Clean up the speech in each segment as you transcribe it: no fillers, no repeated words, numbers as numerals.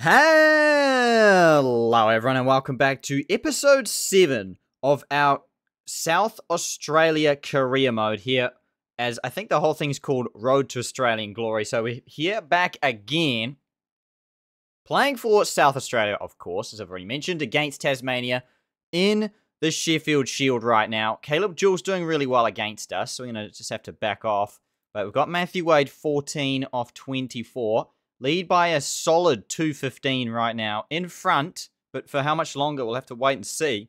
Hello everyone and welcome back to episode 7 of our South Australia career mode here, as I think the whole thing's called Road to Australian Glory. So we're here back again, playing for South Australia, of course, as I've already mentioned, against Tasmania in the Sheffield Shield right now. Caleb Jewell's doing really well against us, so we're going to just have to back off. But we've got Matthew Wade 14 off 24. Lead by a solid 2:15 right now in front, but for how much longer, we'll have to wait and see,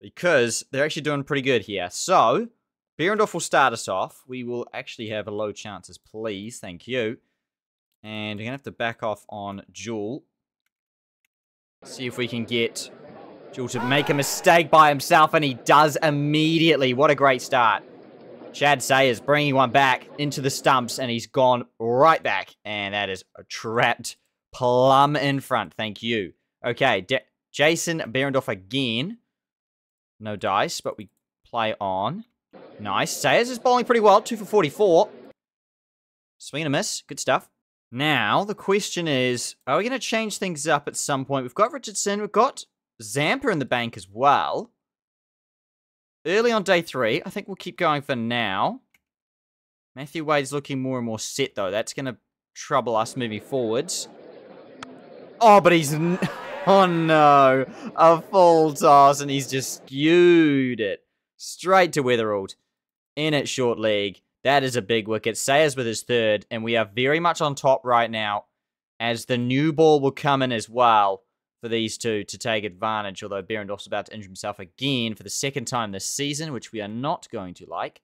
because they're actually doing pretty good here. So, Behrendorff will start us off. We will actually have a low chances, please. Thank you. And we're going to have to back off on Jewell. See if we can get Jewell to make a mistake by himself, and he does immediately. What a great start. Chad Sayers bringing one back into the stumps, and he's gone right back. And that is trapped plumb in front. Thank you. Okay, Jason Behrendorff again. No dice, but we play on. Nice. Sayers is bowling pretty well. 2 for 44. Swing and a miss. Good stuff. Now, the question is, are we going to change things up at some point? We've got Richardson. We've got Zampa in the bank as well. Early on day 3, I think we'll keep going for now. Matthew Wade's looking more and more set, though. That's going to trouble us moving forwards. Oh, but he's... Oh, no. A full toss, and he's just skewed it straight to Weatherald. In at short leg. That is a big wicket. Sayers with his third, and we are very much on top right now, as the new ball will come in as well for these two to take advantage, although Behrendorff's about to injure himself again for the second time this season, which we are not going to like.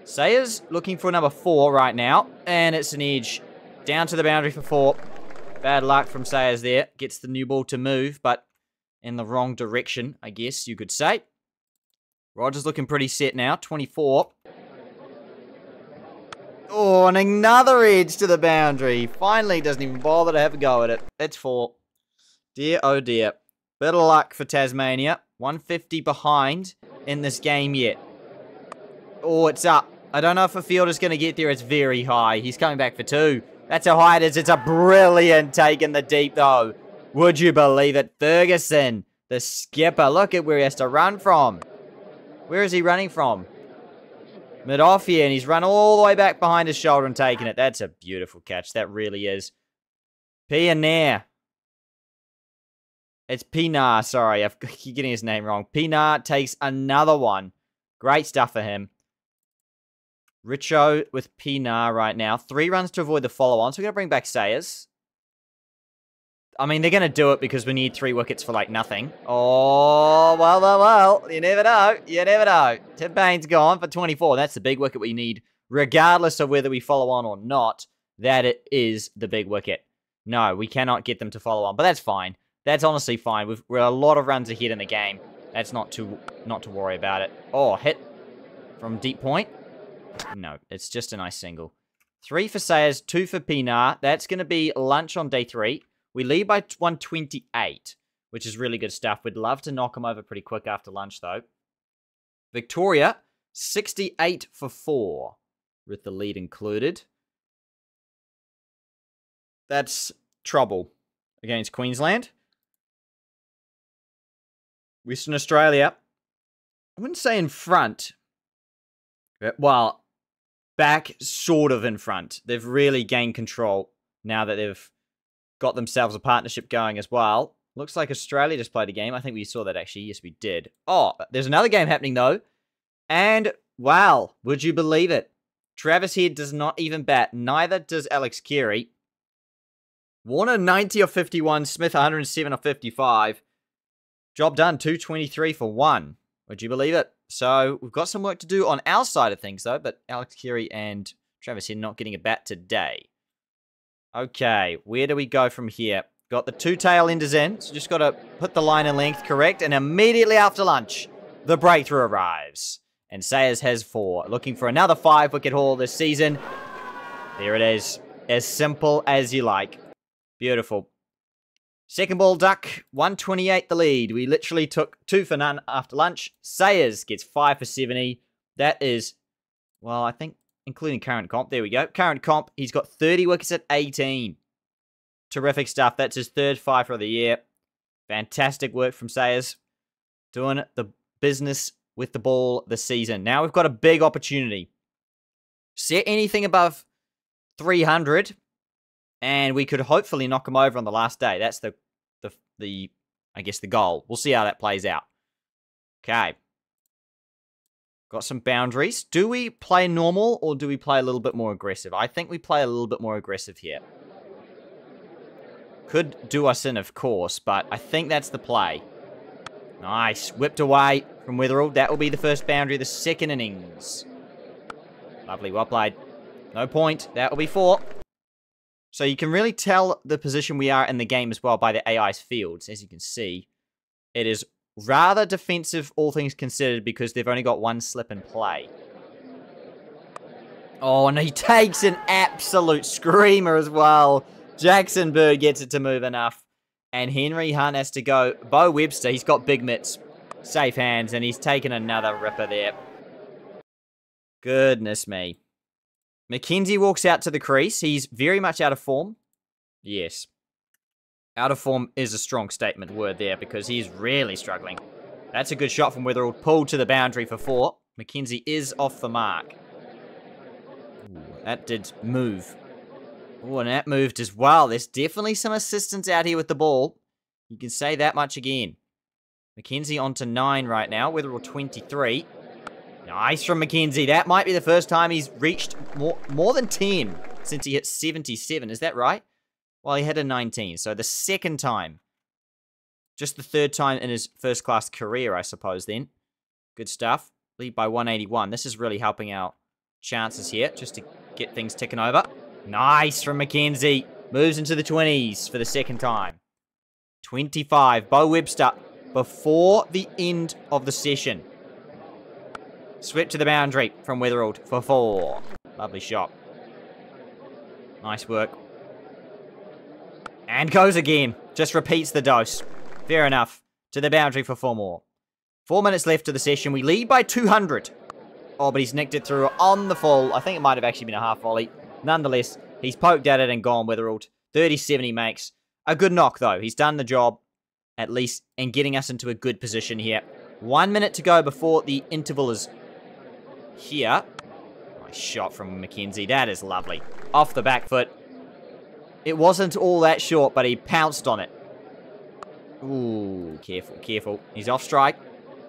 Sayers looking for number 4 right now, and it's an edge. Down to the boundary for 4. Bad luck from Sayers there. Gets the new ball to move, but in the wrong direction, I guess you could say. Rogers looking pretty set now, 24. Oh, and another edge to the boundary. Finally doesn't even bother to have a go at it. It's 4. Dear, oh dear. Bit of luck for Tasmania. 150 behind in this game yet. Oh, it's up. I don't know if a fielder's going to get there. It's very high. He's coming back for 2. That's how high it is. It's a brilliant take in the deep, though. Would you believe it? Ferguson, the skipper. Look at where he has to run from. Where is he running from? Mid-off here, and he's run all the way back behind his shoulder and taken it. That's a beautiful catch. That really is. Pioneer. It's Pinar, sorry, I keep getting his name wrong. Pinar takes another one. Great stuff for him. Richo with Pinar right now. 3 runs to avoid the follow-on, so we're going to bring back Sayers. I mean, they're going to do it because we need 3 wickets for, like, nothing. Oh, well. You never know. You never know. Tim Payne's gone for 24. That's the big wicket we need, regardless of whether we follow on or not. That it is the big wicket. No, we cannot get them to follow on, but that's fine. That's honestly fine. We're a lot of runs ahead in the game. That's not to worry about it. Oh, hit from deep point. No, it's just a nice single. 3 for Sayers, 2 for Pinar. That's going to be lunch on day 3. We lead by 128, which is really good stuff. We'd love to knock them over pretty quick after lunch, though. Victoria, 68 for 4, with the lead included. That's trouble against Queensland. Western Australia, I wouldn't say in front. Well, back sort of in front. They've really gained control now that they've got themselves a partnership going as well. Looks like Australia just played a game. I think we saw that actually. Yes, we did. Oh, there's another game happening though. And, wow, would you believe it? Travis Head does not even bat. Neither does Alex Carey. Warner, 90 of 51. Smith, 107 of 55. Job done, 223 for 1. Would you believe it? So, we've got some work to do on our side of things, though, but Alex Carey and Travis Head not getting a bat today. Okay, where do we go from here? Got the 2 tail enders in, so just got to put the line in length correct, and immediately after lunch, the breakthrough arrives. And Sayers has 4, looking for another 5-wicket haul this season. There it is, as simple as you like. Beautiful. Second ball duck, 128 the lead. We literally took 2 for none after lunch. Sayers gets 5 for 70. That is, well, I think, including current comp. There we go. Current comp, he's got 30 wickets at 18. Terrific stuff. That's his third fifer of the year. Fantastic work from Sayers. Doing the business with the ball this season. Now we've got a big opportunity. Set anything above 300, and we could hopefully knock him over on the last day. That's the I guess the goal. We'll see how that plays out. Okay. Got some boundaries. Do we play normal or do we play a little bit more aggressive? I think we play a little bit more aggressive here. Could do us in, of course, but I think that's the play. Nice. Whipped away from Witherell. That will be the first boundary of the second innings. Lovely. Well played. No point. That will be 4. So you can really tell the position we are in the game as well by the AI's fields. As you can see, it is rather defensive, all things considered, because they've only got 1 slip in play. Oh, and he takes an absolute screamer as well. Jackson Bird gets it to move enough. And Henry Hunt has to go. Bo Webster, he's got big mitts. Safe hands, and he's taken another ripper there. Goodness me. McKenzie walks out to the crease. He's very much out of form. Yes. Out of form is a strong statement word there because he's really struggling. That's a good shot from Witherell. Pulled to the boundary for 4. McKenzie is off the mark. Ooh, that did move. Oh, and that moved as well. There's definitely some assistance out here with the ball. You can say that much again. McKenzie on to 9 right now. Witherell 23. Nice from McKenzie. That might be the first time he's reached more than 10 since he hit 77. Is that right? Well, he hit a 19. So the second time. Just the third time in his first-class career, I suppose, then. Good stuff. Lead by 181. This is really helping our chances here, just to get things ticking over. Nice from McKenzie. Moves into the 20s for the second time. 25. Bo Webster before the end of the session. Swept to the boundary from Witherell for 4. Lovely shot. Nice work. And goes again. Just repeats the dose. Fair enough. To the boundary for 4 more. 4 minutes left to the session. We lead by 200. Oh, but he's nicked it through on the full. I think it might have actually been a half volley. Nonetheless, he's poked at it and gone Witherell. 37 he makes. A good knock, though. He's done the job, at least, in getting us into a good position here. 1 minute to go before the interval is here. Nice shot from McKenzie. That is lovely. Off the back foot. It wasn't all that short, but he pounced on it. Ooh, careful, careful. He's off strike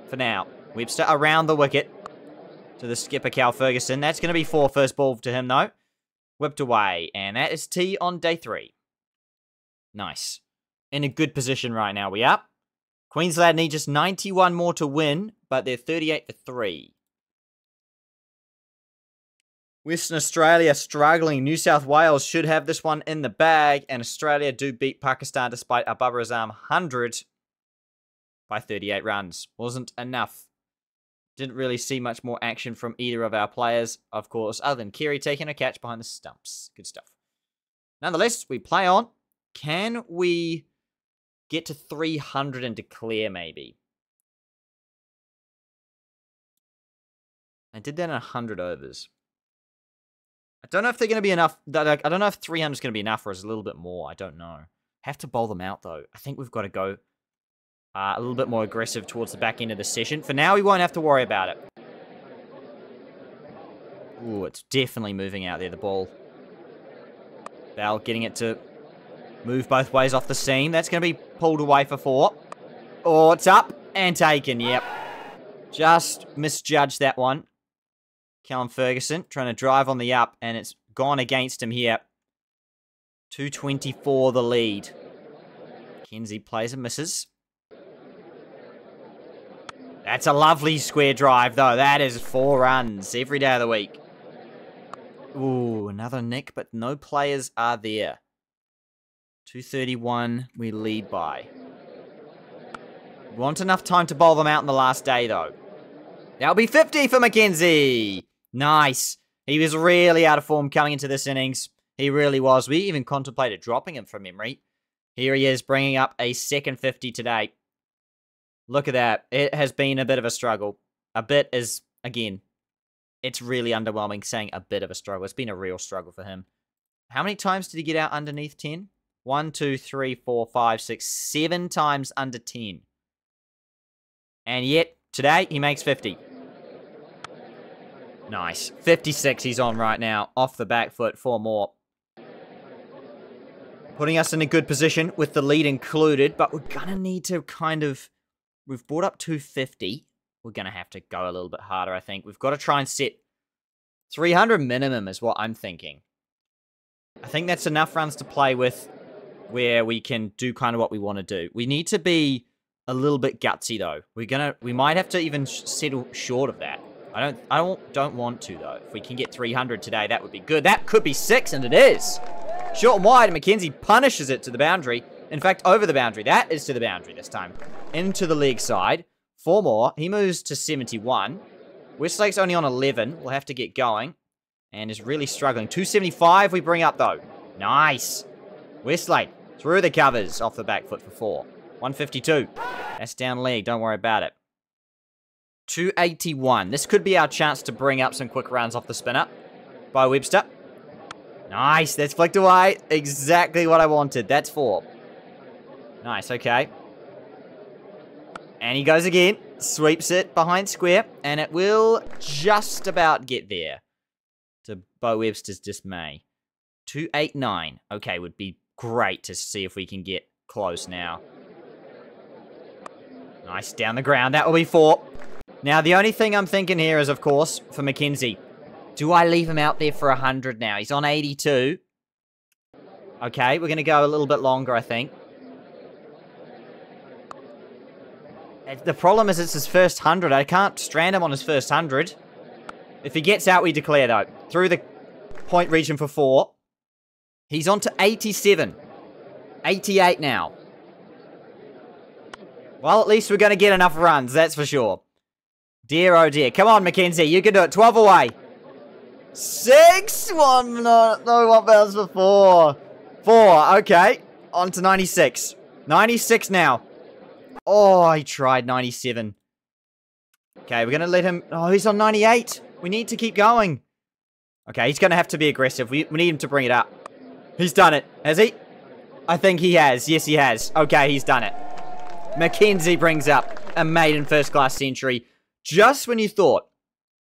for now. Webster around the wicket to the skipper, Cal Ferguson. That's going to be 4 first ball to him, though. Whipped away, and that is T on day 3. Nice. In a good position right now, we are. Queensland need just 91 more to win, but they're 38 for 3. Western Australia struggling. New South Wales should have this one in the bag, and Australia do beat Pakistan despite a Babar Azam 100 by 38 runs. Wasn't enough. Didn't really see much more action from either of our players, of course, other than Kerry taking a catch behind the stumps. Good stuff. Nonetheless, we play on. Can we get to 300 and declare, maybe? I did that in 100 overs. I don't know if they're going to be enough. I don't know if 300 is going to be enough or is a little bit more. I don't know. Have to bowl them out, though. I think we've got to go a little bit more aggressive towards the back end of the session. For now, we won't have to worry about it. Ooh, it's definitely moving out there, the ball. Bell getting it to move both ways off the seam. That's going to be pulled away for 4. Oh, it's up and taken. Yep. Just misjudged that one. Callum Ferguson trying to drive on the up, and it's gone against him here. 224 the lead. Kenzie plays and misses. That's a lovely square drive, though. That is 4 runs every day of the week. Ooh, another nick, but no players are there. 231 we lead by. We want enough time to bowl them out in the last day, though. That'll be 50 for McKenzie. Nice. He was really out of form coming into this innings. He really was. We even contemplated dropping him from memory. Here he is, bringing up a second 50 today. Look at that. It has been a bit of a struggle. A bit is, again, it's really underwhelming saying a bit of a struggle. It's been a real struggle for him. How many times did he get out underneath 10? 1, 2, 3, 4, 5, 6, 7 times under 10. And yet, today, he makes 50. Nice. 56 he's on right now. Off the back foot, 4 more. Putting us in a good position with the lead included, but we're going to need to kind of... We've brought up 250. We're going to have to go a little bit harder, I think. We've got to try and set 300 minimum is what I'm thinking. I think that's enough runs to play with where we can do kind of what we want to do. We need to be a little bit gutsy, though. We might have to even settle short of that. I don't want to, though. If we can get 300 today, that would be good. That could be 6, and it is. Short and wide, and McKenzie punishes it to the boundary. In fact, over the boundary. That is to the boundary this time. Into the leg side. 4 more. He moves to 71. Westlake's only on 11. We'll have to get going. And is really struggling. 275 we bring up, though. Nice. Westlake through the covers off the back foot for 4. 152. That's down leg. Don't worry about it. 281. This could be our chance to bring up some quick runs off the spinner by Webster. Nice. That's flicked away. Exactly what I wanted. That's 4. Nice. Okay. And he goes again. Sweeps it behind square. And it will just about get there. To Bo Webster's dismay. 289. Okay, would be great to see if we can get close now. Nice. Down the ground. That will be 4. Now, the only thing I'm thinking here is, of course, for McKenzie. Do I leave him out there for 100 now? He's on 82. Okay, we're going to go a little bit longer, I think. The problem is it's his first 100. I can't strand him on his first 100. If he gets out, we declare, though. Through the point region for 4. He's on to 87. 88 now. Well, at least we're going to get enough runs, that's for sure. Dear, oh dear. Come on, McKenzie. You can do it. 12 away. 6. 1. No, 1 bounce for 4. 4. Okay. On to 96. 96 now. Oh, he tried 97. Okay, we're going to let him... Oh, he's on 98. We need to keep going. Okay, he's going to have to be aggressive. We need him to bring it up. He's done it. Has he? I think he has. Yes, he has. Okay, he's done it. McKenzie brings up a maiden first-class century. Just when you thought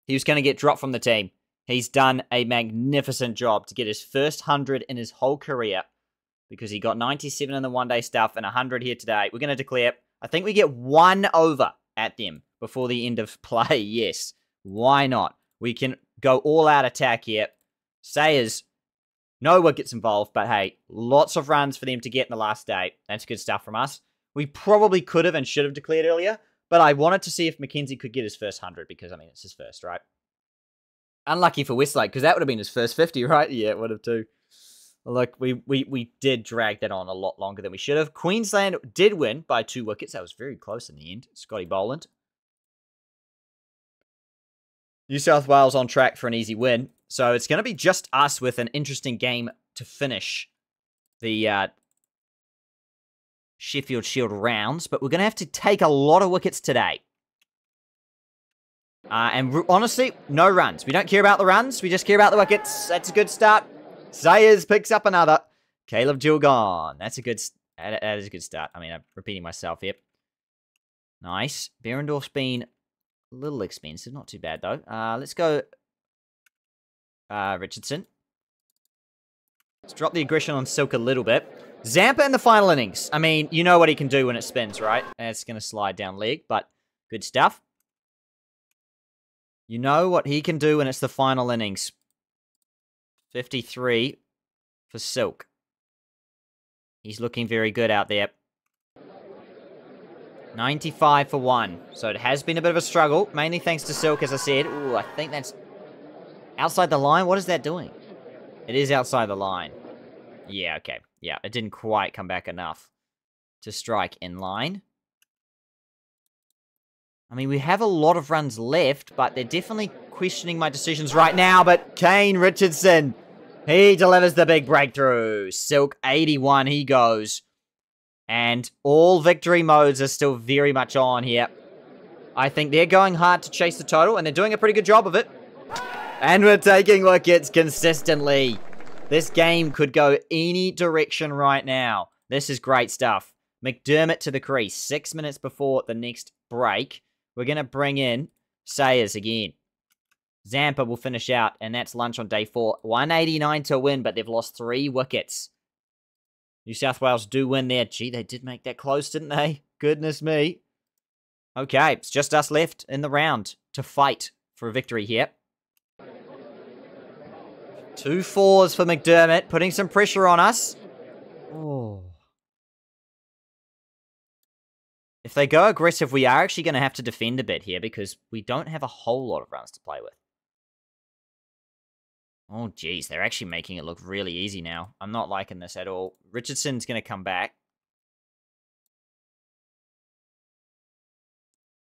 he was going to get dropped from the team, he's done a magnificent job to get his first 100 in his whole career because he got 97 in the one-day stuff and 100 here today. We're going to declare, I think we get 1 over at them before the end of play. Yes, why not? We can go all-out attack here. Sayers, no wickets involved, but hey, lots of runs for them to get in the last day. That's good stuff from us. We probably could have and should have declared earlier. But I wanted to see if McKenzie could get his first 100 because, I mean, it's his first, right? Unlucky for Westlake because that would have been his first 50, right? Yeah, it would have too. Look, we did drag that on a lot longer than we should have. Queensland did win by 2 wickets. That was very close in the end. Scotty Boland. New South Wales on track for an easy win. So it's going to be just us with an interesting game to finish the... Sheffield Shield rounds, but we're going to have to take a lot of wickets today. And honestly, no runs. We don't care about the runs. We just care about the wickets. That's a good start. Sayers picks up another. Caleb Jewell gone. That is a good start. I mean, I'm repeating myself here. Nice. Behrendorf's been a little expensive. Not too bad, though. Let's go Richardson. Let's drop the aggression on Silk a little bit. Zampa in the final innings. I mean, you know what he can do when it spins, right? And it's going to slide down leg, but good stuff. You know what he can do when it's the final innings. 53 for Silk. He's looking very good out there. 95 for 1. So it has been a bit of a struggle, mainly thanks to Silk, as I said. Ooh, I think that's outside the line. What is that doing? It is outside the line. Yeah, okay. Yeah, it didn't quite come back enough to strike in line. I mean, we have a lot of runs left, but they're definitely questioning my decisions right now. But Kane Richardson, he delivers the big breakthrough. Silk, 81, he goes. And all victory modes are still very much on here. I think they're going hard to chase the total, and they're doing a pretty good job of it. And we're taking wickets consistently. This game could go any direction right now. This is great stuff. McDermott to the crease 6 minutes before the next break. We're going to bring in Sayers again. Zampa will finish out, and that's lunch on day 4. 189 to win, but they've lost 3 wickets. New South Wales do win there. Gee, they did make that close, didn't they? Goodness me. Okay, it's just us left in the round to fight for a victory here. 2 fours for McDermott, putting some pressure on us. Oh. If they go aggressive, we are actually going to have to defend a bit here because we don't have a whole lot of runs to play with. Oh, geez, they're actually making it look really easy now. I'm not liking this at all. Richardson's going to come back.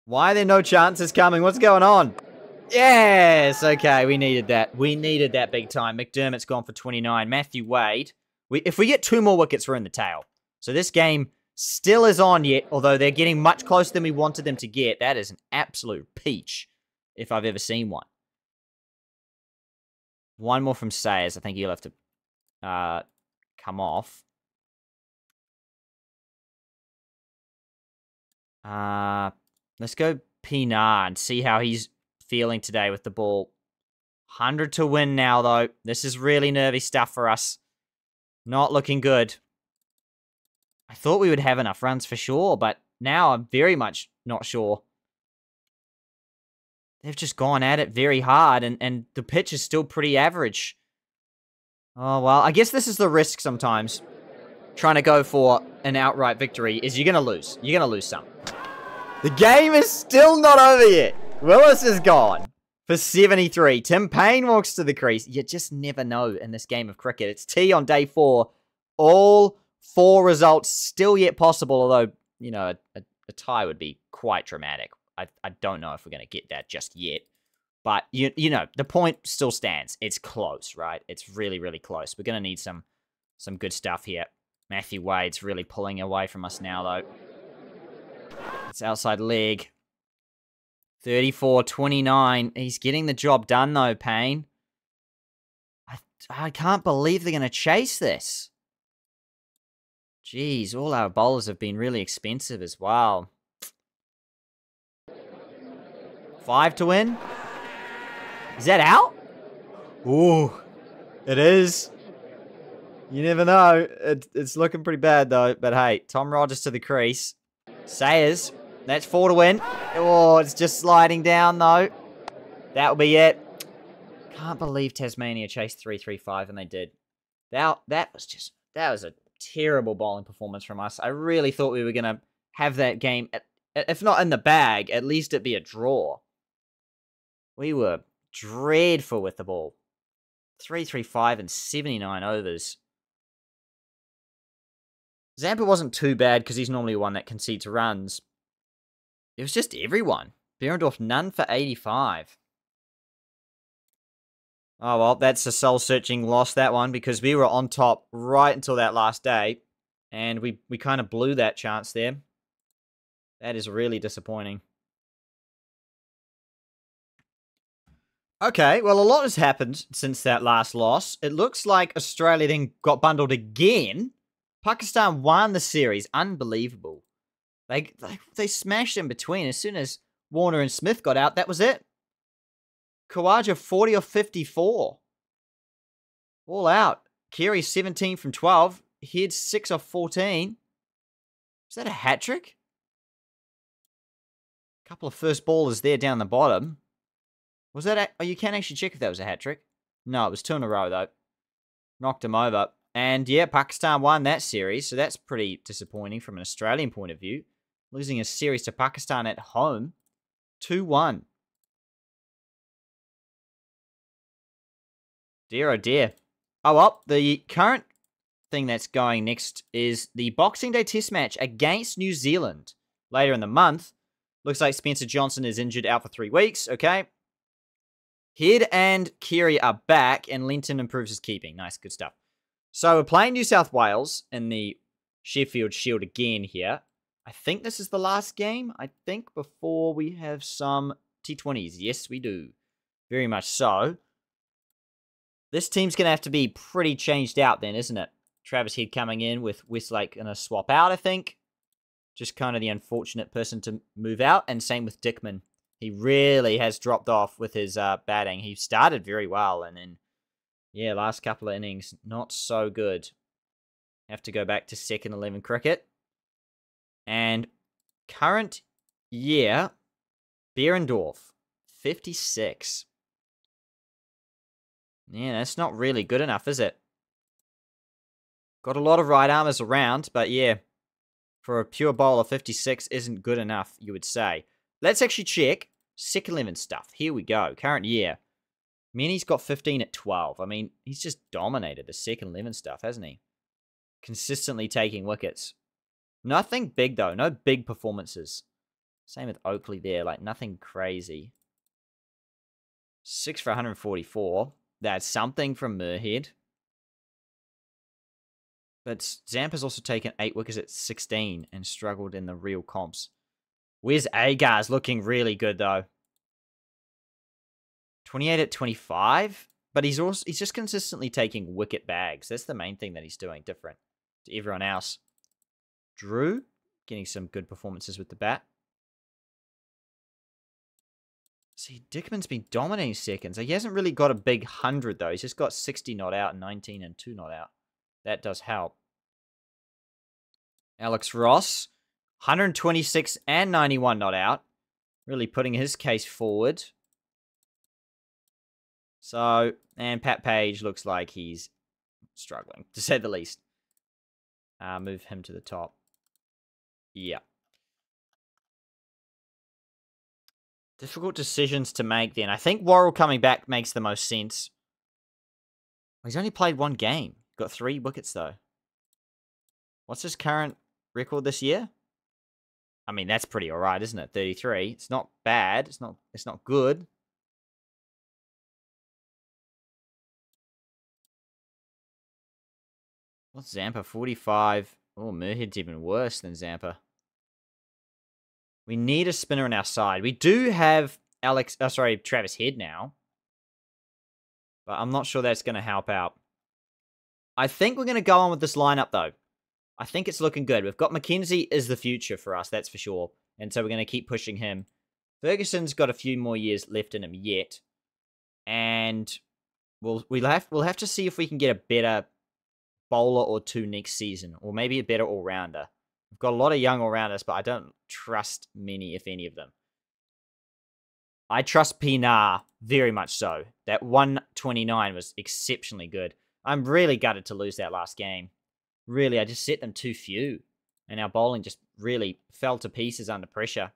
Why are there no chances coming? What's going on? Yes! Okay, we needed that. We needed that big time. McDermott's gone for 29. Matthew Wade. If we get 2 more wickets, we're in the tail. So this game still is on yet, although they're getting much closer than we wanted them to get. That is an absolute peach, if I've ever seen one. 1 more from Sayers. I think he'll have to come off. Let's go Pinar and see how he's feeling today with the ball. 100 to win now, though. This is really nervy stuff for us. Not looking good. I thought we would have enough runs for sure, but now I'm very much not sure. They've just gone at it very hard, and the pitch is still pretty average. Oh, well, I guess this is the risk sometimes. Trying to go for an outright victory is you're going to lose. You're going to lose some. The game is still not over yet. Willis is gone for 73. Tim Payne walks to the crease. You just never know in this game of cricket. It's tea on day 4. All 4 results still yet possible, although, you know, a tie would be quite dramatic. I don't know if we're going to get that just yet. But, you know, the point still stands. It's close, right? It's really, really close. We're going to need some good stuff here. Matthew Wade's really pulling away from us now, though. It's outside leg. 34-29. He's getting the job done, though, Payne. I can't believe they're going to chase this. Jeez, all our bowlers have been really expensive as well. 5 to win. Is that out? Ooh, it is. You never know. It's looking pretty bad, though. But hey, Tom Rogers to the crease. Sayers, that's 4 to win. Oh, it's just sliding down, though. That'll be it. Can't believe Tasmania chased 3-3-5, and they did. That was a terrible bowling performance from us. I really thought we were going to have that game, if not in the bag, at least it be a draw. We were dreadful with the ball. 3-3-5 and 79 overs. Zampa wasn't too bad because he's normally one that concedes runs. It was just everyone. Behrendorff, none for 85. Oh, well, that's a soul-searching loss, that one, because we were on top right until that last day, and we kind of blew that chance there. That is really disappointing. Okay, well, a lot has happened since that last loss. It looks like Australia then got bundled again. Pakistan won the series. Unbelievable. They smashed in between. As soon as Warner and Smith got out, that was it. Khawaja 40 of 54. All out. Carey 17 from 12. Head 6 of 14. Is that a hat-trick? A couple of first ballers there down the bottom. Was that oh, you can actually check if that was a hat-trick. No, it was 2 in a row, though. Knocked him over. And, yeah, Pakistan won that series, so that's pretty disappointing from an Australian point of view. Losing a series to Pakistan at home. 2-1. Dear, oh dear. Oh, well, the current thing that's going next is the Boxing Day Test match against New Zealand. Later in the month. Looks like Spencer Johnson is injured out for 3 weeks. Okay. Head and Carey are back, and Linton improves his keeping. Nice, good stuff. So we're playing New South Wales in the Sheffield Shield again here. I think this is the last game. I think before we have some T20s. Yes, we do. Very much so. This team's going to have to be pretty changed out then, isn't it? Travis Head coming in with Westlake going to swap out, I think. Just kind of the unfortunate person to move out. And same with Dickman. He really has dropped off with his batting. He started very well. And then, yeah, last couple of innings, not so good. Have to go back to second 11 cricket. And current year, Behrendorf, 56. Yeah, that's not really good enough, is it? Got a lot of right armers around, but yeah, for a pure bowler, 56 isn't good enough, you would say. Let's actually check second 11 stuff. Here we go. Current year. Minnie's got 15 at 12. I mean, he's just dominated the second 11 stuff, hasn't he? Consistently taking wickets. Nothing big, though. No big performances. Same with Oakley there. Like, nothing crazy. 6 for 144. That's something from Muirhead. But Zampa's also taken 8 wickets at 16 and struggled in the real comps. Where's Agar's looking really good, though. 28 at 25. But he's just consistently taking wicket bags. That's the main thing that he's doing different to everyone else. Drew, getting some good performances with the bat. See, Dickman's been dominating seconds. He hasn't really got a big 100, though. He's just got 60 not out, 19 and 2 not out. That does help. Alex Ross, 126 and 91 not out. Really putting his case forward. So, and Pat Page looks like he's struggling, to say the least. Move him to the top. Yeah. Difficult decisions to make then. I think Worrell coming back makes the most sense. He's only played one game. Got 3 wickets, though. What's his current record this year? I mean, that's pretty alright, isn't it? 33. It's not bad. It's not good. What's Zampa? 45. Oh, Muirhead's even worse than Zampa. We need a spinner on our side. We do have Travis Head now. But I'm not sure that's going to help out. I think we're going to go on with this lineup, though. I think it's looking good. We've got McKenzie is the future for us, that's for sure. And so we're going to keep pushing him. Ferguson's got a few more years left in him yet. And we'll have to see if we can get a better bowler or two next season. Or maybe a better all-rounder. We've got a lot of young all-rounders, but I don't trust many, if any of them. I trust Pinar very much so. That 129 was exceptionally good. I'm really gutted to lose that last game. Really, I just set them too few. And our bowling just really fell to pieces under pressure.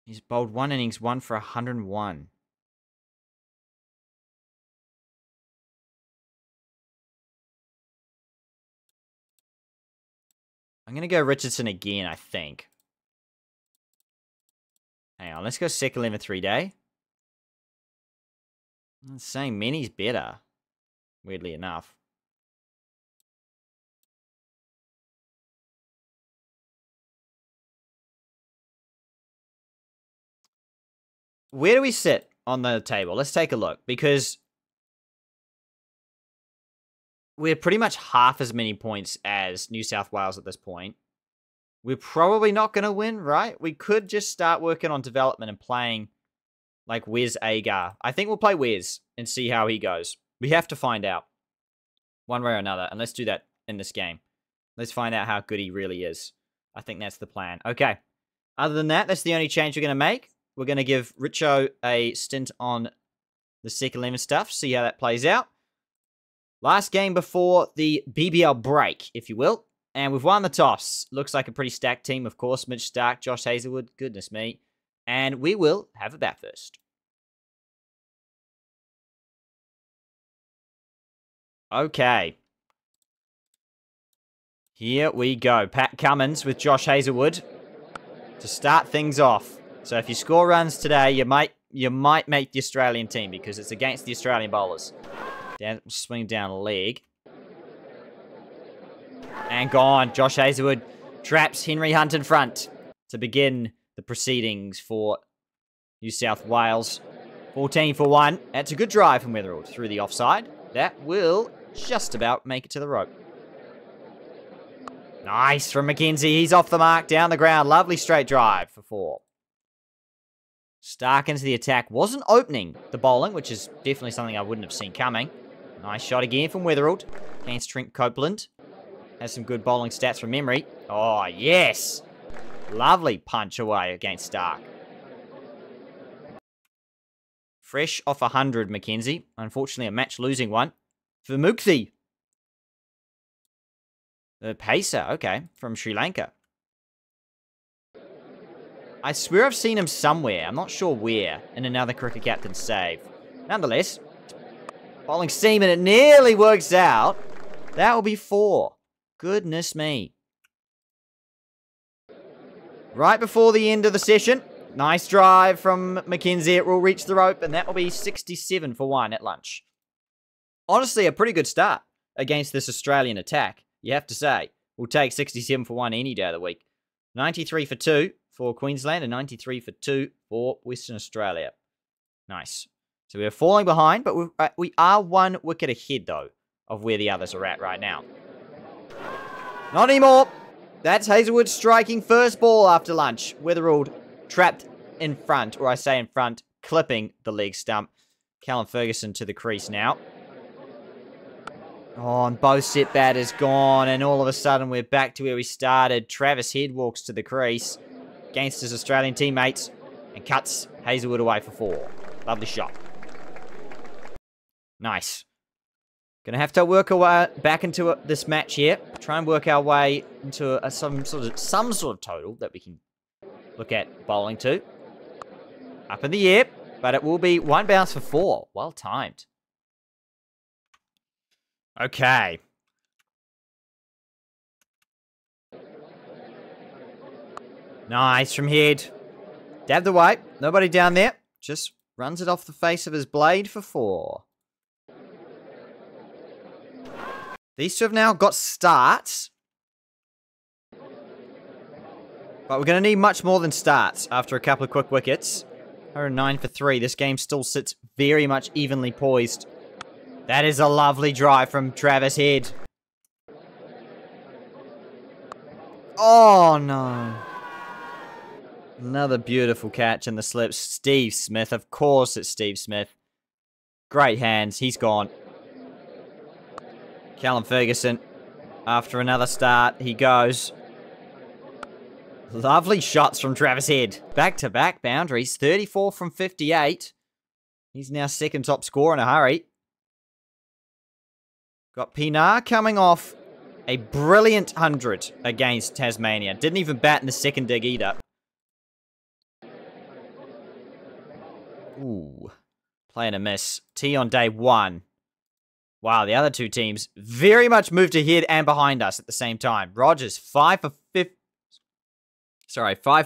He's bowled 1 innings, 1 for 101. I'm going to go Richardson again, I think. Hang on, let's go second 11 3-day. I'm saying Mini's better, weirdly enough. Where do we sit on the table? Let's take a look, because we're pretty much half as many points as New South Wales at this point. We're probably not going to win, right? We could just start working on development and playing like Wes Agar. I think we'll play Wes and see how he goes. We have to find out one way or another, and let's do that in this game. Let's find out how good he really is. I think that's the plan. Okay. Other than that, that's the only change we're going to make. We're going to give Richo a stint on the second 11 stuff, see how that plays out. Last game before the BBL break, if you will. And we've won the toss. Looks like a pretty stacked team, of course. Mitch Stark, Josh Hazelwood, goodness me. And we will have a bat first. Okay. Here we go. Pat Cummins with Josh Hazelwood to start things off. So if you score runs today, you might make the Australian team because it's against the Australian bowlers. Swing down leg. And gone. Josh Hazelwood traps Henry Hunt in front to begin the proceedings for New South Wales. 14 for 1. That's a good drive from Weatherald through the offside. That will just about make it to the rope. Nice from Mackenzie. He's off the mark, down the ground. Lovely straight drive for 4. Stark into the attack. Wasn't opening the bowling, which is definitely something I wouldn't have seen coming. Nice shot again from Weatherald. Against Trent Copeland. Has some good bowling stats from memory. Oh, yes. Lovely punch away against Stark. Fresh off 100, Mackenzie. Unfortunately, a match-losing one for Mukthi. The pacer, okay, from Sri Lanka. I swear I've seen him somewhere. I'm not sure where. In another cricket captain's save. Nonetheless, bowling seam, and it nearly works out. That will be 4. Goodness me. Right before the end of the session. Nice drive from Mackenzie. It will reach the rope, and that will be 67 for 1 at lunch. Honestly, a pretty good start against this Australian attack, you have to say. We'll take 67 for 1 any day of the week. 93 for 2 for Queensland, and 93 for 2 for Western Australia. Nice. So we're falling behind, but we are 1 wicket ahead, though, of where the others are at right now. Not anymore. That's Hazelwood striking first ball after lunch. Weatherald trapped in front, or I say in front, clipping the leg stump. Callum Ferguson to the crease now. Oh, and both set batters gone, and all of a sudden we're back to where we started. Travis Head walks to the crease against his Australian teammates and cuts Hazelwood away for 4. Lovely shot. Nice. Gonna have to work our way back into this match here. Try and work our way into some sort of total that we can look at bowling to. Up in the air, but it will be 1 bounce for 4. Well timed. Okay. Nice from Head. Dabbed away. Nobody down there. Just runs it off the face of his blade for 4. These two have now got starts. But we're going to need much more than starts after a couple of quick wickets. 109 for 3. This game still sits very much evenly poised. That is a lovely drive from Travis Head. Oh, no. Another beautiful catch in the slips. Steve Smith. Of course it's Steve Smith. Great hands. He's gone. Callum Ferguson. After another start, he goes. Lovely shots from Travis Head. Back-to-back boundaries. 34 from 58. He's now second top scorer in a hurry. Got Pinar coming off a brilliant 100 against Tasmania. Didn't even bat in the second dig either. Ooh. Playing a miss. T on day 1. Wow, the other two teams very much moved ahead and behind us at the same time. Rogers, 5 for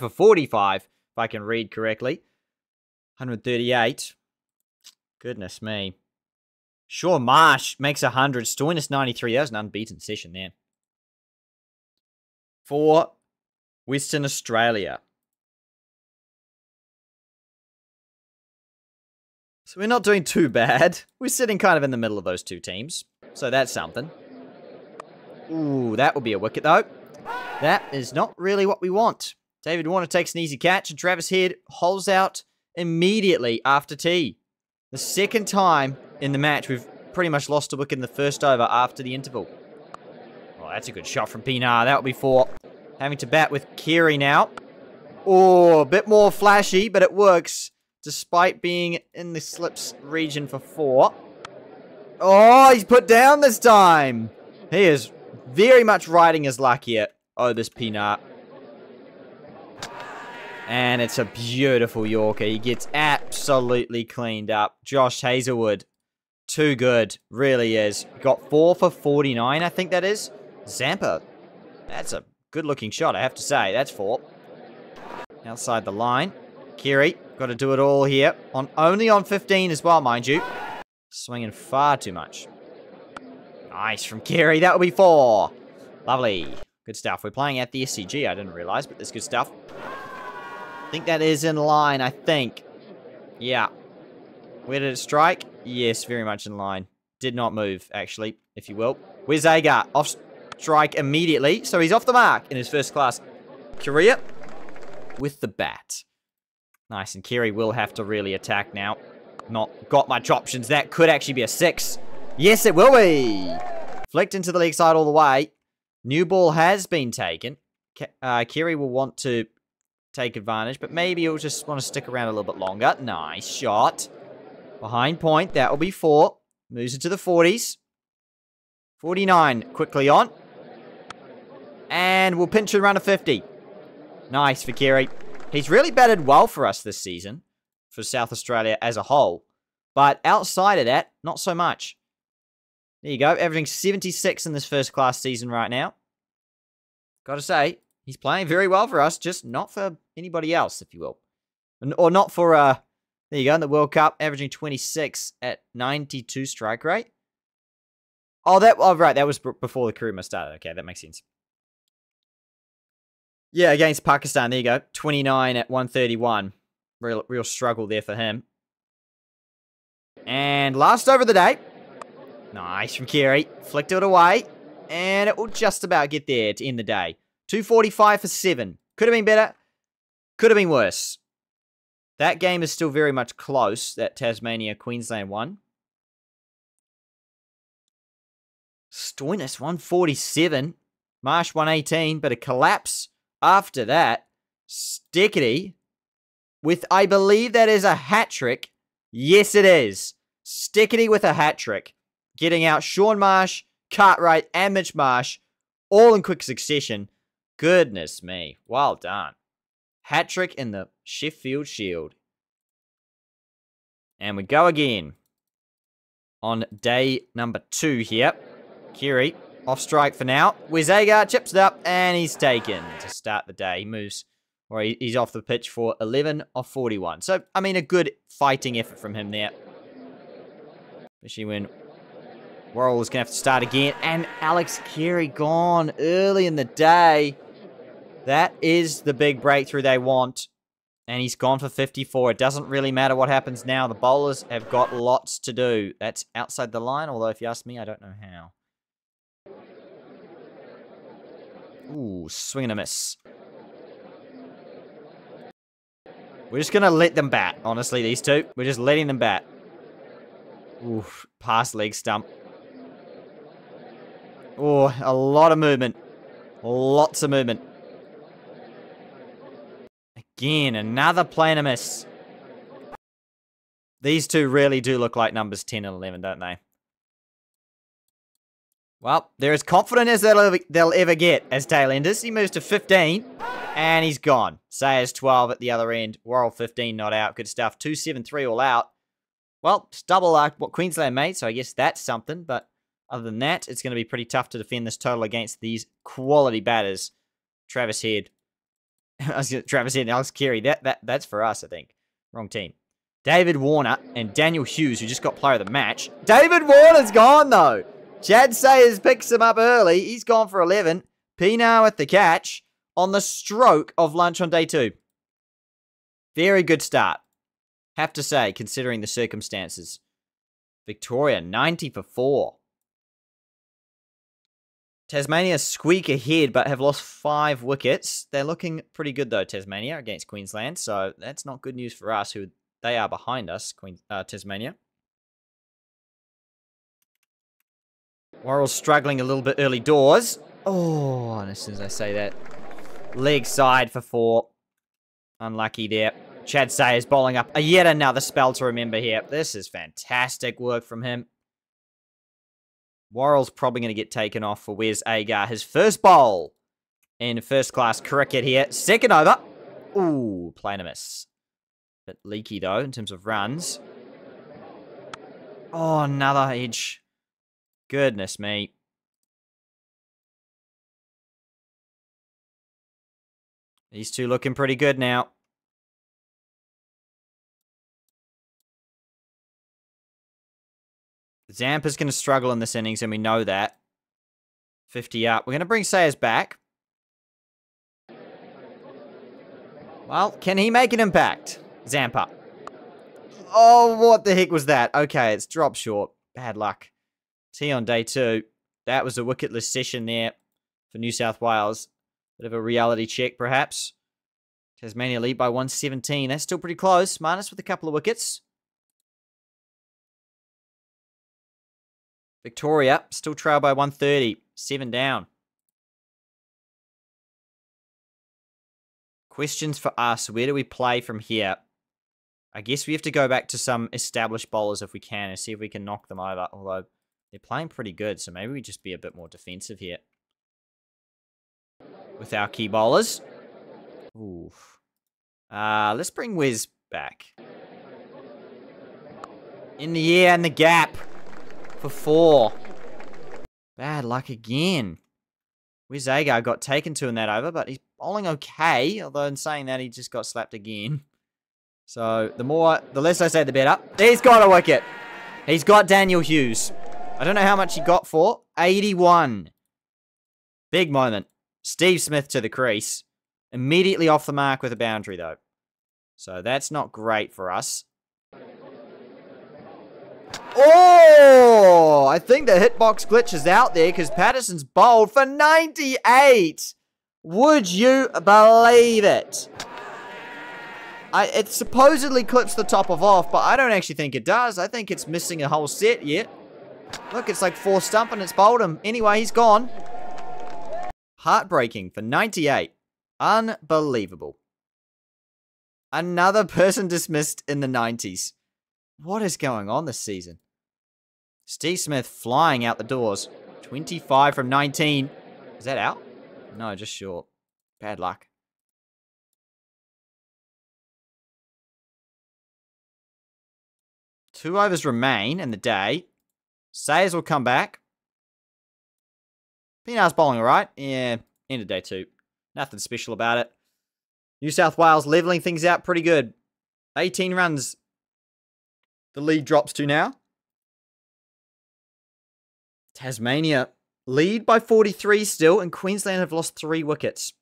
45, if I can read correctly. 138. Goodness me. Shaw Marsh makes 100. Stoinis 93. That was an unbeaten session there. For Western Australia. So we're not doing too bad. We're sitting kind of in the middle of those two teams. So that's something. Ooh, that will be a wicket though. That is not really what we want. David Warner takes an easy catch and Travis Head holds out immediately after tea. The second time in the match we've pretty much lost a wicket in the first over after the interval. Oh, that's a good shot from Pinar. That will be 4. Having to bat with Carey now. Oh, a bit more flashy, but it works. Despite being in the slips region for 4. Oh, he's put down this time. He is very much riding his luck here. Oh, this Pinar. And it's a beautiful Yorker. He gets absolutely cleaned up. Josh Hazelwood. Too good. Really is. Got 4 for 49, I think that is. Zampa. That's a good looking shot, I have to say. That's 4. Outside the line. Carey. Got to do it all here. Only on 15 as well, mind you. Swinging far too much. Nice from Carey. That will be 4. Lovely. Good stuff. We're playing at the SCG. I didn't realise, but that's good stuff. I think that is in line, I think. Yeah. Where did it strike? Yes, very much in line. Did not move, actually, if you will. Where's Agar? Off strike immediately. So he's off the mark in his first class career with the bat. Nice, and Kerry will have to really attack now. Not got much options. That could actually be a 6. Yes, it will be. Flicked into the leg side all the way. New ball has been taken. Kerry will want to take advantage, but maybe he'll just want to stick around a little bit longer. Nice shot. Behind point. That will be 4. Moves into the 40s. 49 quickly on. And we'll pinch it around a 50. Nice for Kerry. He's really batted well for us this season, for South Australia as a whole. But outside of that, not so much. There you go, averaging 76 in this first class season right now. Gotta say, he's playing very well for us, just not for anybody else, if you will. Or not for, there you go, in the World Cup, averaging 26 at 92 strike rate. Oh, right, that was before the career started. Okay, that makes sense. Yeah, against Pakistan, there you go. 29 at 131. Real struggle there for him. And last over the day. Nice from Kerry. Flicked it away. And it will just about get there to end the day. 245 for 7. Could have been better. Could have been worse. That game is still very much close. That Tasmania-Queensland one. Stoinis, 147. Marsh, 118. But a collapse. After that, Stickety, with, I believe that is a hat-trick. Yes, it is. Stickety with a hat-trick. Getting out Sean Marsh, Cartwright, and Mitch Marsh, all in quick succession. Goodness me. Well done. Hat-trick in the Sheffield Shield. And we go again. On day number 2 here. Kerry. Off strike for now. Wezagar chips it up, and he's taken to start the day. He moves, or he's off the pitch for 11 of 41. So, I mean, a good fighting effort from him there. Especially when Worrell is going to have to start again. And Alex Carey gone early in the day. That is the big breakthrough they want. And he's gone for 54. It doesn't really matter what happens now. The bowlers have got lots to do. That's outside the line, although if you ask me, I don't know how. Ooh, swing and a miss. We're just going to let them bat, honestly, these two. We're just letting them bat. Ooh, past leg stump. Oh, a lot of movement. Lots of movement. Again, another play and a miss. These two really do look like numbers 10 and 11, don't they? Well, they're as confident as they'll ever get as tailenders. He moves to 15, and he's gone. Sayers 12 at the other end. Worrell 15 not out. Good stuff. 2-7-3 all out. Well, it's double like what Queensland made, so I guess that's something. But other than that, it's going to be pretty tough to defend this total against these quality batters. Travis Head. Travis Head and Alex Carey. That's for us, I think. Wrong team. David Warner and Daniel Hughes, who just got player of the match. David Warner's gone, though. Chad Sayers picks him up early. He's gone for 11. Pinar with the catch on the stroke of lunch on day 2. Very good start. Have to say, considering the circumstances. Victoria, 90 for 4. Tasmania squeak ahead, but have lost 5 wickets. They're looking pretty good, though, Tasmania, against Queensland. So that's not good news for us, who they are behind us, Tasmania. Worrell's struggling a little bit early doors. Oh, and as soon as I say that, leg side for 4. Unlucky there. Chad Sayers bowling up yet another spell to remember here. This is fantastic work from him. Worrell's probably going to get taken off for Wes Agar. His first bowl in first-class cricket here. Second over. Ooh, play and a miss. Bit leaky, though, in terms of runs. Oh, another edge. Goodness me. These two looking pretty good now. Zampa's going to struggle in this innings, and we know that. 50 up. We're going to bring Sayers back. Well, can he make an impact? Zampa. Oh, what the heck was that? Okay, it's dropped short. Bad luck. T on day 2. That was a wicketless session there for New South Wales. Bit of a reality check, perhaps. Tasmania lead by 117. That's still pretty close. Marnus with a couple of wickets. Victoria still trail by 130. 7 down. Questions for us. Where do we play from here? I guess we have to go back to some established bowlers if we can and see if we can knock them over. Although they're playing pretty good, so maybe we just be a bit more defensive here with our key bowlers. Oof. Let's bring Wes back. In the air and the gap for 4. Bad luck again. Wes Agar got taken to in that over, but he's bowling okay. Although in saying that, he just got slapped again. So the less I say, the better. He's got a wicket. He's got Daniel Hughes. I don't know how much he got for. 81. Big moment. Steve Smith to the crease. Immediately off the mark with a boundary, though. So that's not great for us. Oh! I think the hitbox glitch is out there because Patterson's bowled for 98. Would you believe it? It supposedly clips the top of off, but I don't actually think it does. I think it's missing a whole set yet. Look, it's like 4 stump and it's bowled him. Anyway, he's gone. Heartbreaking for 98. Unbelievable. Another person dismissed in the 90s. What is going on this season? Steve Smith flying out the doors. 25 from 19. Is that out? No, just short. Bad luck. Two overs remain in the day. Sayers will come back. Pinar's bowling alright. Yeah, end of day 2. Nothing special about it. New South Wales levelling things out pretty good. 18 runs. The lead drops to now. Tasmania lead by 43 still, and Queensland have lost 3 wickets.